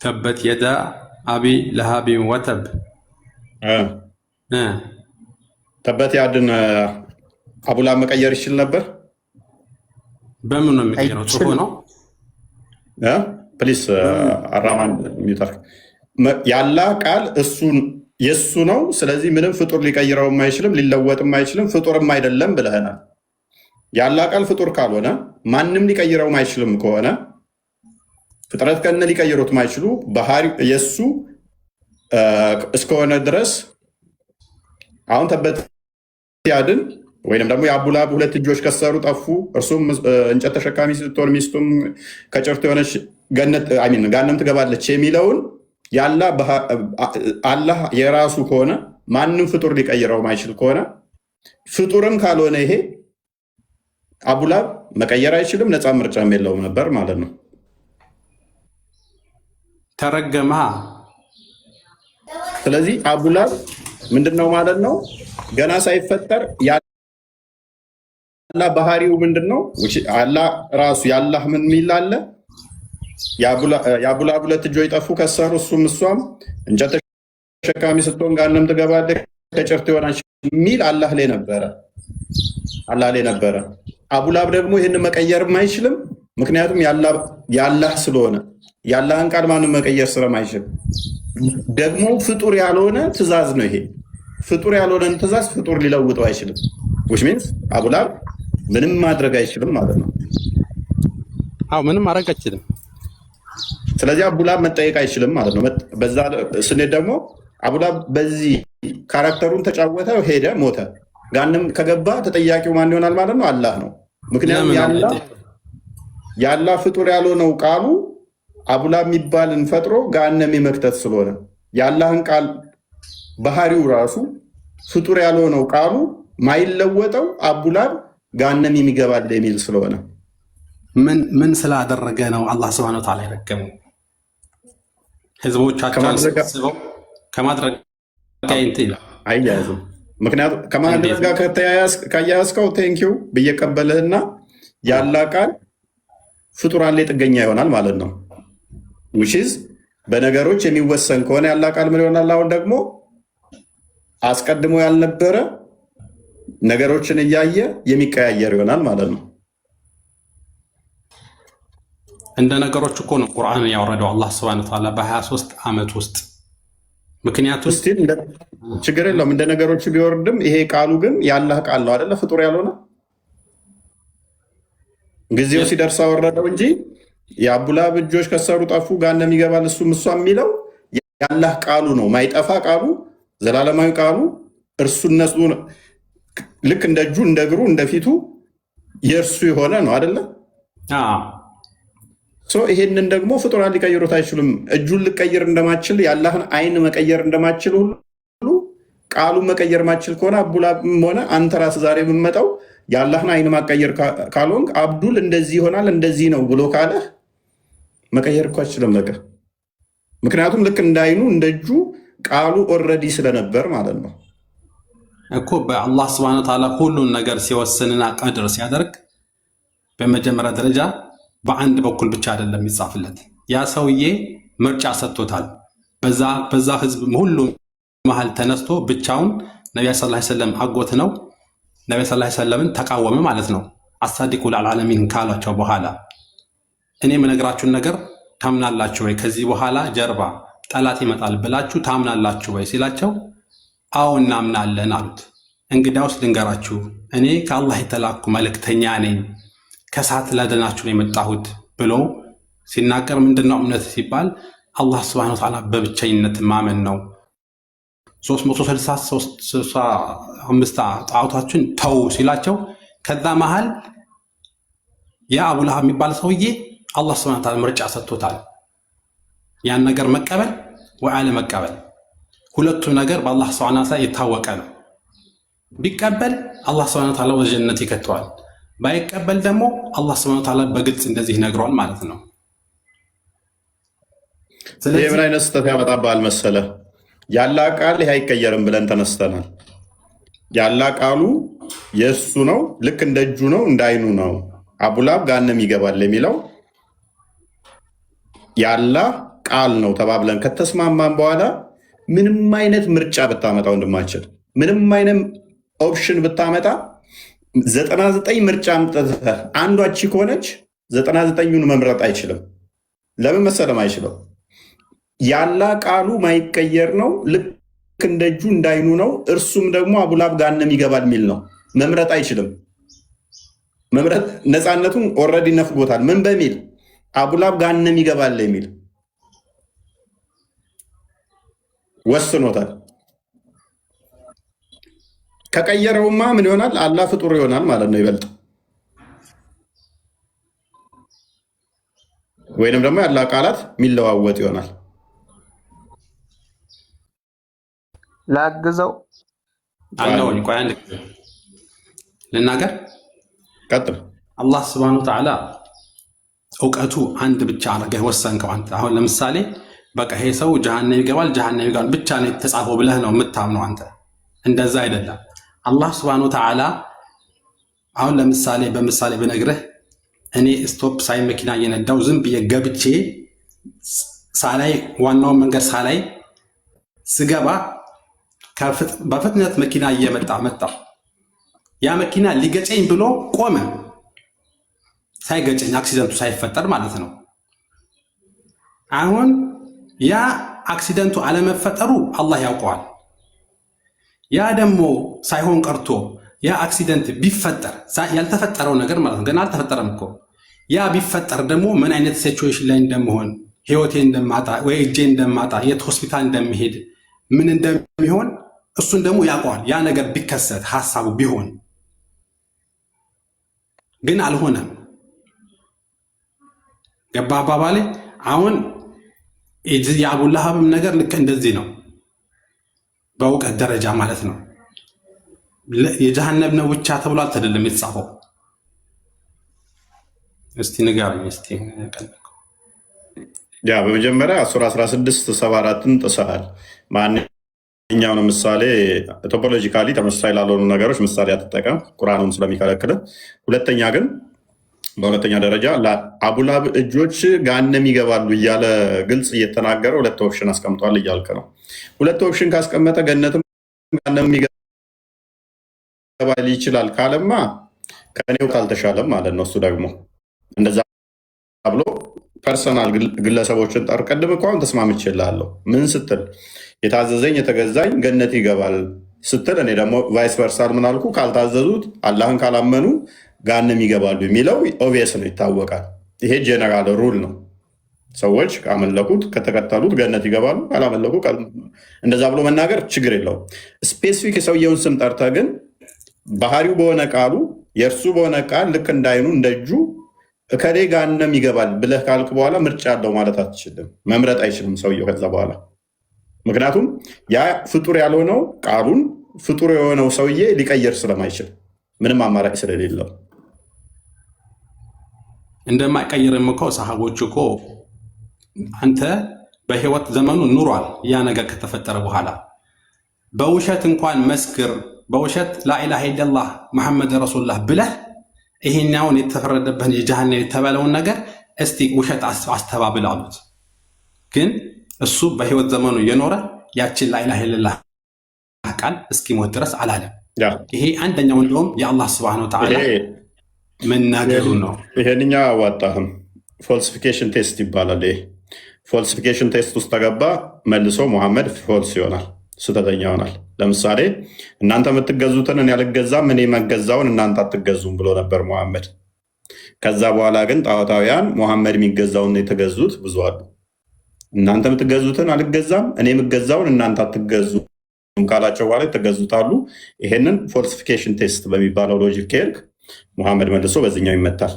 ተበት የዳ አቢ ለሃቢ ወተብ። ተበት ያድን አቡላብ መቀየር ይችል ነበር? በምን ነው የሚቀየረው? ጽፎ ነው። ፕሊስ አራማን ሚተርክ። የአላህ ቃል እሱን የእሱ ነው። ስለዚህ ምንም ፍጡር ሊቀይረውም አይችልም ሊለወጥም አይችልም፣ ፍጡርም አይደለም ብለህናል። የአላህ ቃል ፍጡር ካልሆነ ማንም ሊቀይረውም አይችልም ከሆነ ፍጥረት ከነ ሊቀይሩት ማይችሉ ባህሪ የእሱ እስከሆነ ድረስ አሁን ተበት ያድን ወይንም ደግሞ የአቡላብ ሁለት እጆች ከሰሩ ጠፉ፣ እርሱም እንጨት ተሸካሚ ስትሆን ሚስቱም ከጭርት የሆነች ጋነም ትገባለች የሚለውን አላህ የራሱ ከሆነ ማንም ፍጡር ሊቀይረው ማይችል ከሆነ ፍጡርም ካልሆነ ይሄ አቡላብ መቀየር አይችልም፣ ነፃ ምርጫም የለውም ነበር ማለት ነው። ተረገመ። ስለዚህ አቡላብ ምንድነው ማለት ነው? ገና ሳይፈጠር ያላ ባህሪው ምንድነው? አላህ ራሱ ያላህ ምን ሚል አለ? የአቡላብ ሁለት እጆች ጠፉ ከሰሩ፣ እሱም እሷም እንጨት ተሸካሚ ስትሆን ጋነም ትገባለች ከጭርት ይሆናል ሚል አላህ ላይ ነበረ። አቡላብ ደግሞ ይህን መቀየርም አይችልም፣ ምክንያቱም ያላህ ስለሆነ የአላህን ቃል ማንም መቀየር ስለማይችል። ደግሞ ፍጡር ያልሆነ ትእዛዝ ነው ይሄ። ፍጡር ያልሆነን ትእዛዝ ፍጡር ሊለውጠው አይችልም። which means አቡላብ ምንም ማድረግ አይችልም ማለት ነው። አዎ፣ ምንም ማድረግ አይችልም። ስለዚህ አቡላብ መጠየቅ አይችልም ማለት ነው። በዛ ስንሄድ ደግሞ አቡላብ በዚህ ካራክተሩን ተጫወተ፣ ሄደ፣ ሞተ፣ ጋንም ከገባ ተጠያቂው ማን ይሆናል ማለት ነው? አላህ ነው። ምክንያቱም የአላህ ፍጡር ያልሆነው ቃሉ አቡላብ የሚባልን ፈጥሮ ጋነም የመክተት ስለሆነ የአላህን ቃል ባህሪው ራሱ ፍጡር ያልሆነው ቃሉ ማይለወጠው አቡላብ ጋነም የሚገባል የሚል ስለሆነ ምን ስላደረገ ነው አላህ Subhanahu Wa Ta'ala የረገመው? ህዝቦቻቸውን ሰብስበው ከማድረግ አያያዝም። ምክንያቱም ከማድረግ ጋር ካያያዝከው ቴንኪው ብየቀበልህና የአላህ ቃል ፍጡራን ላይ ጥገኛ ይሆናል ማለት ነው። which is በነገሮች የሚወሰን ከሆነ ያላህ ቃል ምን ይሆናል? አሁን ደግሞ አስቀድሞ ያልነበረ ነገሮችን እያየ የሚቀያየር ይሆናል ማለት ነው። እንደ ነገሮች እኮ ነው ቁርአን ያወረደው አላህ Subhanahu Wa Ta'ala በ23 ዓመት ውስጥ ምክንያቱም ችግር የለውም እንደ ነገሮች ቢወርድም ይሄ ቃሉ ግን የአላህ ቃል ነው አይደለ? ፍጡር ያልሆነ ጊዜው ሲደርስ አወረደው እንጂ የአቡላብ እጆች ከሰሩ ጠፉ ገሃነም ይገባል እሱም እሷ የሚለው የአላህ ቃሉ ነው። ማይጠፋ ቃሉ፣ ዘላለማዊ ቃሉ እርሱ እነሱ ልክ እንደ እጁ እንደ እግሩ እንደፊቱ የእርሱ የሆነ ነው አይደለ? ይሄንን ደግሞ ፍጡራን ሊቀይሩት አይችሉም። እጁን ልቀይር እንደማችል የአላህን አይን መቀየር እንደማችል ሁሉ ቃሉን መቀየር ማችል ከሆነ አቡላብም ሆነ አንተ ራስህ ዛሬ የምመጣው የአላህን አይን ማቀየር ካልሆንክ አብዱል እንደዚህ ይሆናል እንደዚህ ነው ብሎ ካለህ መቀየር እኮ አይችልም። በቃ ምክንያቱም ልክ እንደ አይኑ እንደ እጁ ቃሉ ኦልሬዲ ስለነበር ማለት ነው እኮ። በአላህ ስብሐነ ወተዓላ ሁሉን ነገር ሲወስንና ቀድር ሲያደርግ በመጀመሪያ ደረጃ በአንድ በኩል ብቻ አይደለም የሚጻፍለት። ያ ሰውዬ ምርጫ ሰጥቶታል። በዛ ህዝብ ሁሉ መሃል ተነስቶ ብቻውን ነቢያ ሰለላሁ ዐለይሂ ወሰለም አጎት ነው ነቢያ ሰለላሁ ዐለይሂ ወሰለምን ተቃወመ ማለት ነው። አሳዲቁ ለልዓለሚን ካሏቸው በኋላ እኔ የምነግራችሁን ነገር ታምናላችሁ ወይ? ከዚህ በኋላ ጀርባ ጠላት ይመጣል ብላችሁ ታምናላችሁ ወይ ሲላቸው አዎ እናምናለን አሉት። እንግዲያውስ ልንገራችሁ፣ እኔ ከአላህ የተላኩ መልእክተኛ ነኝ፣ ከእሳት ላድናችሁ ነው የመጣሁት ብሎ ሲናገር ምንድነው እምነት ሲባል አላህ ስብሐነ ወተዓላ በብቸኝነት ማመን ነው። 365 ጣዖታችን ተው ሲላቸው ከዛ መሃል የአቡ ለሃብ የሚባል ሰውዬ አላህ ስብሐነ ወተዓላ ምርጫ ሰጥቶታል። ያን ነገር መቀበል ወይ አለመቀበል። ሁለቱም ነገር በአላህ ስብሐነ ወተዓላ የታወቀ ነው። ቢቀበል አላህ ስብሐነ ወተዓላ ወደ ጀነት ይከተዋል። ባይቀበል ደግሞ አላህ ስብሐነ ወተዓላ በግልጽ እንደዚህ ይነግረዋል ማለት ነው። ስለዚህ ምን አይነት ስህተት ያመጣብሃል መሰለህ? የአላህ ቃል ይህ አይቀየርም ብለን ተነስተናል። የአላህ ቃሉ የእሱ ነው፣ ልክ እንደ እጁ ነው፣ እንደ አይኑ ነው። አቡላብ ገሃነም ይገባል የሚለው የአላህ ቃል ነው ተባብለን ከተስማማን በኋላ ምንም አይነት ምርጫ ብታመጣ ወንድማችን፣ ምንም አይነት ኦፕሽን ብታመጣ 99 ምርጫ አምጥተህ አንዷ እቺ ከሆነች 99ኙን መምረጥ አይችልም። ለምን መሰለም አይችለው? የአላህ ቃሉ ማይቀየር ነው፣ ልክ እንደ እጁ እንደ አይኑ ነው። እርሱም ደግሞ አቡላብ ገሃነም ይገባል የሚል ነው። መምረጥ አይችልም። መምረጥ ነፃነቱን ኦልሬዲ ነፍጎታል። ምን በሚል አቡላብ ገሃነም ይገባል የሚል ወስኖታል። ከቀየረውማ ምን ይሆናል? አላህ ፍጡር ይሆናል ማለት ነው። ይበልጥ ወይንም ደግሞ የአላህ ቃላት የሚለዋወጥ ይሆናል። ላግዘው አለውኝ። ቆይ አንድ ልናገር። ቀጥል። አላህ ስብሐነ ወተዓላ እውቀቱ አንድ ብቻ አድርገህ ወሰንከው አንተ። አሁን ለምሳሌ በቃ ይሄ ሰው ጀሃነም ይገባል ብቻ ነው የተጻፈው ብለህ ነው የምታምነው አንተ። እንደዛ አይደለም። አላህ ስብሐነ ወተዓላ አሁን ለምሳሌ በምሳሌ ብነግርህ እኔ ስቶፕ ሳይ መኪና እየነዳው ዝም ብዬ ገብቼ ሳላይ ዋናውን መንገድ ሳላይ ስገባ በፍጥነት መኪና መጣ። ያ መኪና ሊገጨኝ ብሎ ቆመ። ሳይገጨኝ አክሲደንቱ ሳይፈጠር ማለት ነው። አሁን ያ አክሲደንቱ አለመፈጠሩ አላህ ያውቀዋል። ያ ደግሞ ሳይሆን ቀርቶ ያ አክሲደንት ቢፈጠር ያልተፈጠረው ነገር ማለት ነው፣ ገና አልተፈጠረም እኮ። ያ ቢፈጠር ደግሞ ምን አይነት ሲቹዌሽን ላይ እንደምሆን፣ ህይወቴ እንደማጣ ወይ እጄ እንደማጣ፣ የት ሆስፒታል እንደምሄድ፣ ምን እንደሚሆን እሱን ደግሞ ያውቀዋል። ያ ነገር ቢከሰት ሐሳቡ ቢሆን ግን አልሆነም። ገባ አባባሌ? አሁን የአቡ ለሃብም ነገር ልክ እንደዚህ ነው፣ በእውቀት ደረጃ ማለት ነው። የጀሃነም ነው ብቻ ተብሎ አልተደለም የተጻፈው። እስቲ ንገረኝ እስቲ። ያ በመጀመሪያ 10:16-74ን ጥሰሃል። ማንኛውንም ምሳሌ ቶፖሎጂካሊ ተመሳሳይ ላልሆኑ ነገሮች ምሳሌ አትጠቀም፣ ቁርአኑም ስለሚከለክል። ሁለተኛ ግን በሁለተኛ ደረጃ አቡላብ እጆች ገሃነም ይገባሉ እያለ ግልጽ እየተናገረ ሁለት ኦፕሽን አስቀምጧል እያልክ ነው። ሁለት ኦፕሽን ካስቀመጠ ገነትም ገሃነም ይገባል ይችላል ካለማ ከእኔው ካልተሻለም ማለት ነው። እሱ ደግሞ እንደዛ ብሎ ፐርሰናል ግለሰቦችን ጠር ቀድም እኮ አሁን ተስማምቼልሃለሁ። ምን ስትል የታዘዘኝ የተገዛኝ ገነት ይገባል ስትል፣ እኔ ደግሞ ቫይስ ቨርሳል ምን አልኩ? ካልታዘዙት አላህን ካላመኑ ጋንም ይገባሉ የሚለው ኦብቪየስ ነው፣ ይታወቃል። ይሄ ጄኔራል ሩል ነው። ሰዎች ካመለኩት ከተከተሉት ገነት ይገባሉ፣ ካላመለኩ እንደዛ ብሎ መናገር ችግር የለውም። ስፔሲፊክ የሰውየውን ስም ጠርተህ ግን ባህሪው በሆነ ቃሉ የእርሱ በሆነ ቃል ልክ እንዳይኑ እንደእጁ እከሌ ጋነም ይገባል ብለህ ካልክ በኋላ ምርጫ አለው ማለት አትችልም። መምረጥ አይችልም ሰውየው ከዛ በኋላ። ምክንያቱም ያ ፍጡር ያልሆነው ቃሉን ፍጡር የሆነው ሰውዬ ሊቀየር ስለማይችል ምንም አማራጭ ስለሌለው እንደማይቀይርም እኮ ሰሃቦች እኮ አንተ በህይወት ዘመኑ ኑሯል። ያ ነገር ከተፈጠረ በኋላ በውሸት እንኳን መስክር፣ በውሸት ላኢላሃ ኢለላህ መሐመድ ረሱሉላህ ብለህ ይሄኛውን የተፈረደበትን የጀሃነም የተባለውን ነገር እስቲ ውሸት አስተባብል አሉት። ግን እሱ በህይወት ዘመኑ የኖረ ያችን ላኢላሃ ኢለላህ ቃል እስኪሞት ድረስ አላለም። ይሄ አንደኛው እንደውም የአላህ ሱብሃነሁ ወተዓላ መናገሩ ነው። ይሄንኛ አዋጣህም ፎልሲፊኬሽን ቴስት ይባላል። ይሄ ፎልሲፊኬሽን ቴስት ውስጥ ተገባ መልሶ ሙሐመድ ፎልስ ይሆናል፣ ስህተተኛ ይሆናል። ለምሳሌ እናንተ የምትገዙትን እኔ አልገዛም፣ እኔ መገዛውን እናንተ አትገዙም ብሎ ነበር ሙሐመድ። ከዛ በኋላ ግን ጣዖታውያን ሙሐመድ የሚገዛውን የተገዙት ብዙ አሉ። እናንተ የምትገዙትን አልገዛም፣ እኔ የምገዛውን እናንተ አትገዙም ካላቸው በኋላ የተገዙታሉ። ይሄንን ፎልሲፊኬሽን ቴስት በሚባለው ሎጂክ ከሄድክ ሙሐመድ መልሶ በዚኛው ይመታል።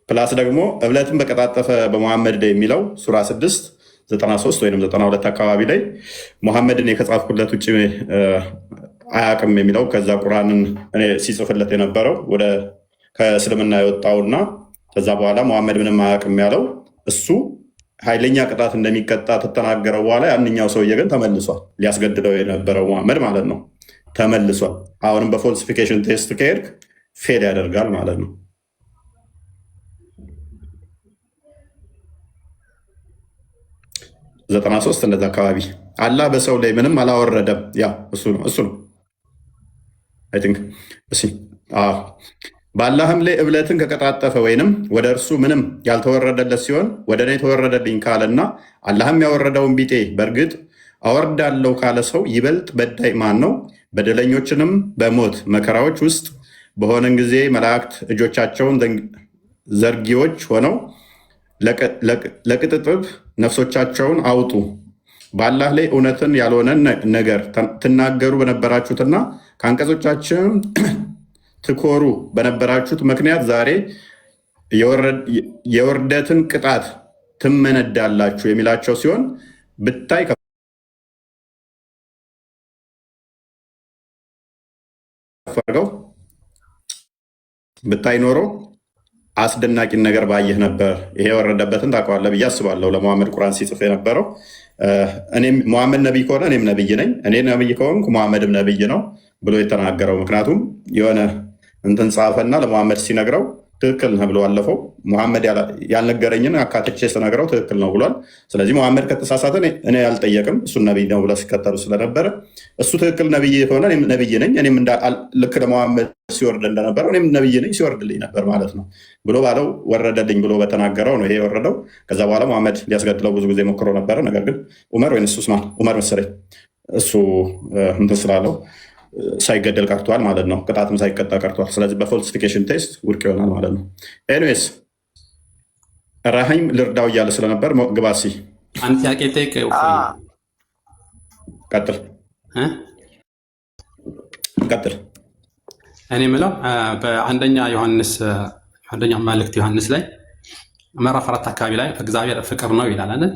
ፕላስ ደግሞ እብለትን በቀጣጠፈ በሙሐመድ ላይ የሚለው ሱራ 6 93 ወይም 92 አካባቢ ላይ ሙሐመድን ከጻፍኩለት ውጭ አያቅም የሚለው ከዛ ቁርአንን ሲጽፍለት የነበረው ወደ ከእስልምና የወጣውና ከዛ በኋላ ሙሐመድ ምንም አያቅም ያለው እሱ ኃይለኛ ቅጣት እንደሚቀጣ ተተናገረው በኋላ ያንኛው ሰውዬ ግን ተመልሷል። ሊያስገድለው የነበረው ሙሐመድ ማለት ነው ተመልሷል። አሁንም በፎልሲፊኬሽን ቴስት ከሄድክ ፌል ያደርጋል ማለት ነው። ዘጠና ሦስት እንደዛ አካባቢ አላህ በሰው ላይ ምንም አላወረደም። ያ እሱ ነው አይ ቲንክ በአላህም ላይ እብለትን ከቀጣጠፈ ወይንም ወደ እርሱ ምንም ያልተወረደለት ሲሆን ወደ እኔ የተወረደልኝ ካለና አላህም ያወረደውን ቢጤ በእርግጥ አወርዳለሁ ካለ ሰው ይበልጥ በዳይ ማን ነው? በደለኞችንም በሞት መከራዎች ውስጥ በሆነን ጊዜ መላእክት እጆቻቸውን ዘርጊዎች ሆነው ለቅጥጥብ ነፍሶቻቸውን አውጡ፣ በአላህ ላይ እውነትን ያልሆነ ነገር ትናገሩ በነበራችሁትና ከአንቀጾቻችን ትኮሩ በነበራችሁት ምክንያት ዛሬ የውርደትን ቅጣት ትመነዳላችሁ የሚላቸው ሲሆን ብታይ ከፈርገው ብታይ ኖሮ አስደናቂን ነገር ባየህ ነበር። ይሄ የወረደበትን ታውቀዋለህ ብዬ አስባለሁ። ለሙሐመድ ቁርአን ሲጽፍ የነበረው ሙሐመድ ነቢይ ከሆነ እኔም ነቢይ ነኝ፣ እኔ ነቢይ ከሆንኩ ሙሐመድም ነቢይ ነው ብሎ የተናገረው። ምክንያቱም የሆነ እንትን ጻፈና ለሙሐመድ ሲነግረው ትክክል ነህ ብሎ አለፈው። ሙሐመድ ያልነገረኝን አካትቼ ስነግረው ትክክል ነው ብሏል። ስለዚህ ሙሐመድ ከተሳሳተ እኔ ያልጠየቅም እሱን ነቢይ ነው ብለው ሲከተሉ ስለነበረ እሱ ትክክል ነቢይ ከሆነ እኔም ነቢይ ነኝ፣ እኔም ልክ ለሙሐመድ ሲወርድ እንደነበረው እኔም ነቢይ ነኝ ሲወርድልኝ ነበር ማለት ነው ብሎ ባለው ወረደልኝ ብሎ በተናገረው ነው ይሄ የወረደው። ከዛ በኋላ ሙሐመድ ሊያስገድለው ብዙ ጊዜ ሞክሮ ነበረ። ነገር ግን ዑመር ወይ ዑመር መሰለኝ እሱ እንትን ስላለው ሳይገደል ቀርቷል ማለት ነው። ቅጣትም ሳይቀጣ ቀርቷል። ስለዚህ በፎልሲፊኬሽን ቴስት ውድቅ ይሆናል ማለት ነው። ኤኒዌይስ ራሂም ልርዳው እያለ ስለነበር ግባሲ አንድ ጥያቄ ጠይቅ። ቀጥል። እኔ የምለው በአንደኛ መልእክት ዮሐንስ ላይ ምዕራፍ 4 አካባቢ ላይ እግዚአብሔር ፍቅር ነው ይላል አይደል?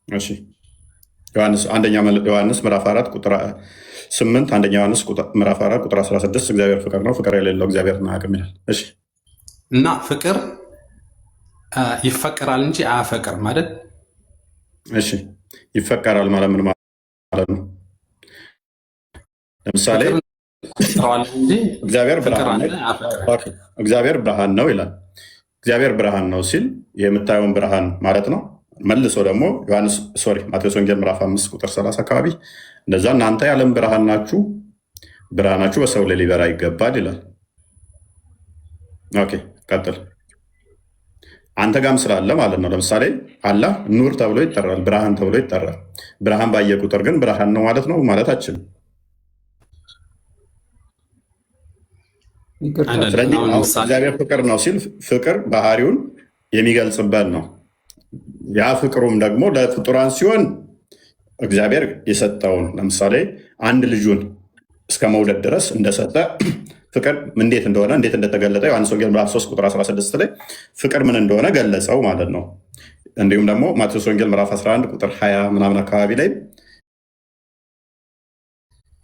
እሺ አንደኛ ዮሐንስ ምዕራፍ 4 ቁጥር 8 አንደኛ ዮሐንስ ምዕራፍ 4 ቁጥር 16 እግዚአብሔር ፍቅር ነው፣ ፍቅር የሌለው እግዚአብሔር አያውቅም ይላል። እሺ እና ፍቅር ይፈቀራል እንጂ አያፈቅርም ማለት። እሺ ይፈቀራል ማለት ምን ማለት ነው? ለምሳሌ እግዚአብሔር ብርሃን ነው ይላል። እግዚአብሔር ብርሃን ነው ሲል የምታየውን ብርሃን ማለት ነው። መልሶ ደግሞ ማቴዎስ ወንጌል ምዕራፍ 5 ቁጥር 30 አካባቢ እንደዛ እናንተ የዓለም ብርሃን ናችሁ፣ ብርሃናችሁ በሰው ላይ ሊበራ ይገባል ይላል። ኦኬ ቀጥል። አንተ ጋም ስላለ ማለት ነው። ለምሳሌ አላህ ኑር ተብሎ ይጠራል፣ ብርሃን ተብሎ ይጠራል። ብርሃን ባየ ቁጥር ግን ብርሃን ነው ማለት ነው ማለት አችልም። ስለዚህ እግዚአብሔር ፍቅር ነው ሲል ፍቅር ባህሪውን የሚገልጽበት ነው። ያ ፍቅሩም ደግሞ ለፍጡራን ሲሆን እግዚአብሔር የሰጠውን ለምሳሌ አንድ ልጁን እስከ መውለድ ድረስ እንደሰጠ ፍቅር እንዴት እንደሆነ እንዴት እንደተገለጠ ዮሐንስ ወንጌል ምዕራፍ 3 ቁጥር 16 ላይ ፍቅር ምን እንደሆነ ገለጸው ማለት ነው። እንዲሁም ደግሞ ማቴዎስ ወንጌል ምዕራፍ 11 ቁጥር 20 ምናምን አካባቢ ላይ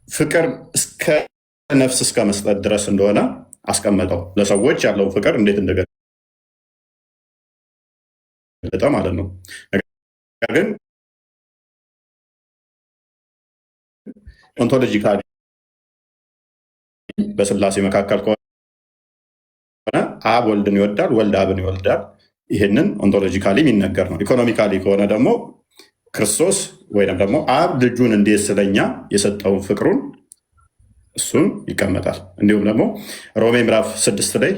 ፍቅር እስከ ነፍስ እስከ መስጠት ድረስ እንደሆነ አስቀመጠው። ለሰዎች ያለው ፍቅር እንዴት እንደገለጠ ማለት ነው። ነገር ግን ኦንቶሎጂካሊ በስላሴ መካከል ከሆነ አብ ወልድን ይወዳል፣ ወልድ አብን ይወልዳል። ይህንን ኦንቶሎጂካሊ የሚነገር ነው። ኢኮኖሚካሊ ከሆነ ደግሞ ክርስቶስ ወይም ደግሞ አብ ልጁን እንዴት ስለኛ የሰጠውን ፍቅሩን እሱን ይቀመጣል። እንዲሁም ደግሞ ሮሜ ምዕራፍ 6 ላይ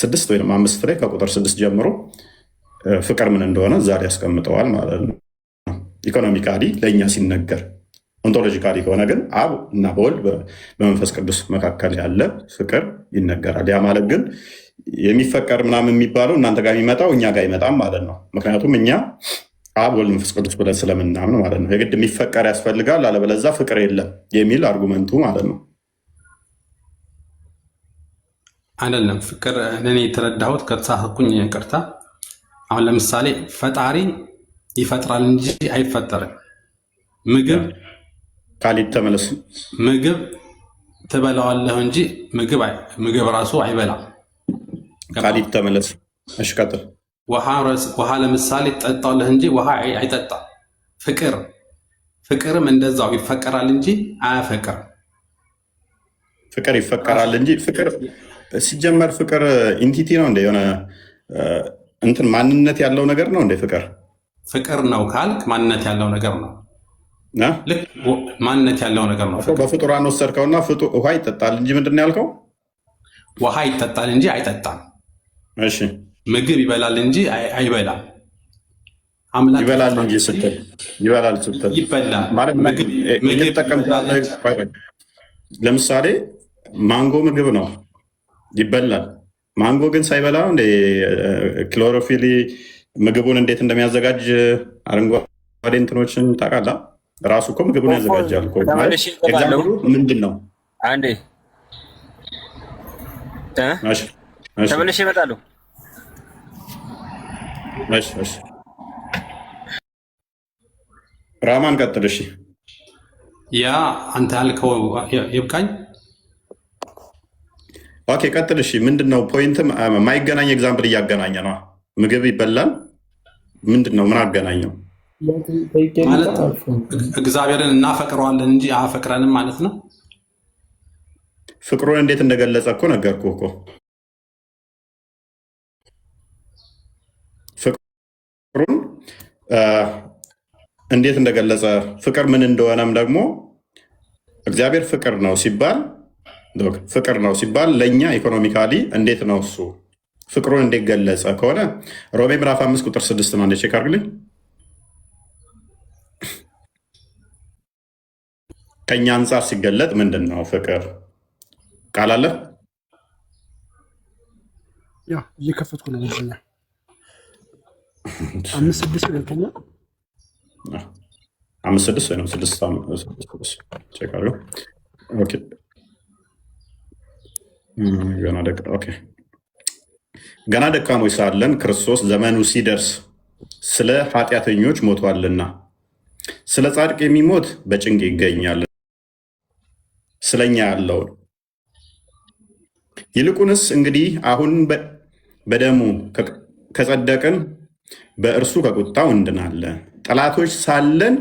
6 ወይም 5 ላይ ከቁጥር 6 ጀምሮ ፍቅር ምን እንደሆነ ዛሬ ያስቀምጠዋል ማለት ነው። ኢኮኖሚካሊ ለእኛ ሲነገር፣ ኦንቶሎጂካሊ ከሆነ ግን አብ እና በወልድ በመንፈስ ቅዱስ መካከል ያለ ፍቅር ይነገራል። ያ ማለት ግን የሚፈቀር ምናምን የሚባለው እናንተ ጋር የሚመጣው እኛ ጋር አይመጣም ማለት ነው። ምክንያቱም እኛ አብ ወልድ መንፈስ ቅዱስ ብለን ስለምናምን ማለት ነው። የግድ የሚፈቀር ያስፈልጋል፣ አለበለዛ ፍቅር የለም የሚል አርጉመንቱ ማለት ነው። አይደለም ፍቅር እኔ የተረዳሁት ከተሳሳትኩኝ ይቅርታ። አሁን ለምሳሌ ፈጣሪ ይፈጥራል እንጂ አይፈጠርም። ካሊድ ተመለስ። ምግብ ትበላዋለህ እንጂ ምግብ ራሱ አይበላም። ካሊድ ተመለስ። እሺ ቀጥል። ውሃ ለምሳሌ ትጠጣለህ እንጂ ውሃ አይጠጣም። ፍቅርም እንደዛው ይፈቀራል እንጂ አያፈቅርም። ፍቅር ይፈቀራል እንጂ ፍቅር ሲጀመር ፍቅር ኢንቲቲ ነው እንደ የሆነ እንትን ማንነት ያለው ነገር ነው እንደ ፍቅር ነው ካልክ ማንነት ያለው ነገር ነው። ልክ ማንነት ያለው ነገር ነው። በፍጡራን ወሰድከውና ውሃ ይጠጣል እንጂ ምንድን ነው ያልከው? ውሃ ይጠጣል እንጂ አይጠጣም። እሺ ምግብ ይበላል እንጂ አይበላም። ይበላል እንጂ ስትል ይበላል ስትል ለምሳሌ ማንጎ ምግብ ነው ይበላል። ማንጎ ግን ሳይበላ እንደ ክሎሮፊል ምግቡን እንዴት እንደሚያዘጋጅ አረንጓዴ እንትኖችን ታውቃለህ? ራሱ እኮ ምግቡን ያዘጋጃል። ምንድን ነው አንዴ ተመልሼ እመጣለሁ። ራማን ቀጥል። እሺ ያ አንተ ያልከው ይብቃኝ። ኦኬ ቀጥል። እሺ ምንድን ነው ፖይንትም የማይገናኝ ኤግዛምፕል እያገናኘ ነው። ምግብ ይበላል ምንድን ነው ምን አገናኘው? ማለት እግዚአብሔርን እናፈቅረዋለን እንጂ አያፈቅረንም ማለት ነው። ፍቅሩን እንዴት እንደገለጸ እኮ ነገርኩህ እኮ። ፍቅሩን እንዴት እንደገለጸ ፍቅር ምን እንደሆነም ደግሞ እግዚአብሔር ፍቅር ነው ሲባል ለእኛ ኢኮኖሚካሊ እንዴት ነው እሱ ፍቅሩን እንዴት ገለጸ ከሆነ ሮሜ ምዕራፍ 5 ቁጥር 6 ነው። ቼክ አድርግልኝ። ከኛ አንጻር ሲገለጥ ምንድን ነው ፍቅር? ቃል አለ እየከፈትኩ ነው። 5:6 ሁለተኛ 5:6 ወይ ነው 6 ቼክ አድርገው። ኦኬ ገና ደካሞች ሳለን ክርስቶስ ዘመኑ ሲደርስ ስለ ኃጢአተኞች ሞቷልና፣ ስለ ጻድቅ የሚሞት በጭንቅ ይገኛል። ስለኛ ያለውን ይልቁንስ እንግዲህ አሁን በደሙ ከጸደቅን በእርሱ ከቁጣው እንድናለን። ጠላቶች ሳለን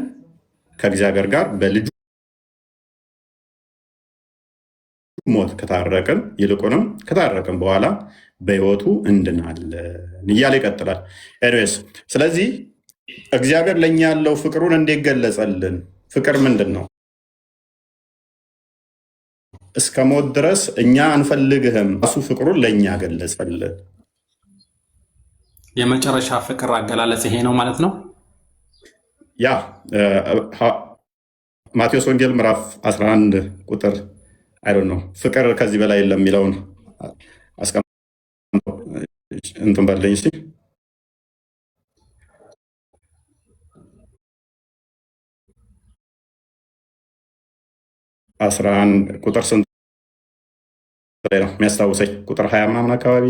ከእግዚአብሔር ጋር በልጁ ሞት ከታረቅን፣ ይልቁንም ከታረቅን በኋላ በሕይወቱ እንድናለን እያለ ይቀጥላል። ኤኒዌይስ ስለዚህ እግዚአብሔር ለእኛ ያለው ፍቅሩን እንዴት ገለጸልን? ፍቅር ምንድን ነው? እስከ ሞት ድረስ እኛ አንፈልግህም፣ እሱ ፍቅሩን ለእኛ ገለጸልን። የመጨረሻ ፍቅር አገላለጽ ይሄ ነው ማለት ነው። ያ ማቴዎስ ወንጌል ምዕራፍ 11 ቁጥር አይ ዶንት ኖ ፍቅር ከዚህ በላይ የለም የሚለውን አስቀምጠው እንትን በለኝ እስኪ 11 ቁጥር ስንት ላይ ነው የሚያስታውሰኝ? ቁጥር 20 ምናምን አካባቢ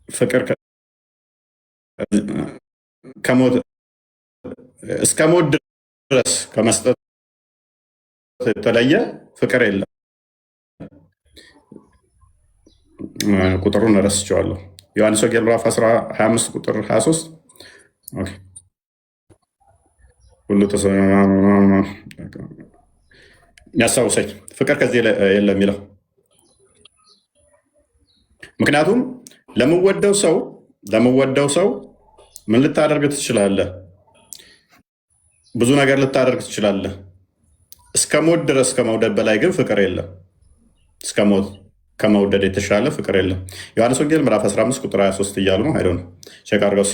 ፍቅር ከሞት እስከ ሞት ድረስ ከመስጠት የተለየ ፍቅር የለም። ቁጥሩን ረስቼዋለሁ። ዮሐንስ ወንጌል ምዕራፍ 25 ቁጥር 23 ኦኬ ሁሉ የሚያስታውሰኝ ፍቅር ከዚህ የለም የሚለው ምክንያቱም ለምወደው ሰው ምን ልታደርግ ትችላለህ? ብዙ ነገር ልታደርግ ትችላለህ። እስከ ሞት ድረስ ከመውደድ በላይ ግን ፍቅር የለም። እስከ ሞት ከመውደድ የተሻለ ፍቅር የለም። ዮሐንስ ወንጌል ምዕራፍ 15 ቁጥር 23 እያሉ ነው። አይዶ ነው ቼክ አድርገው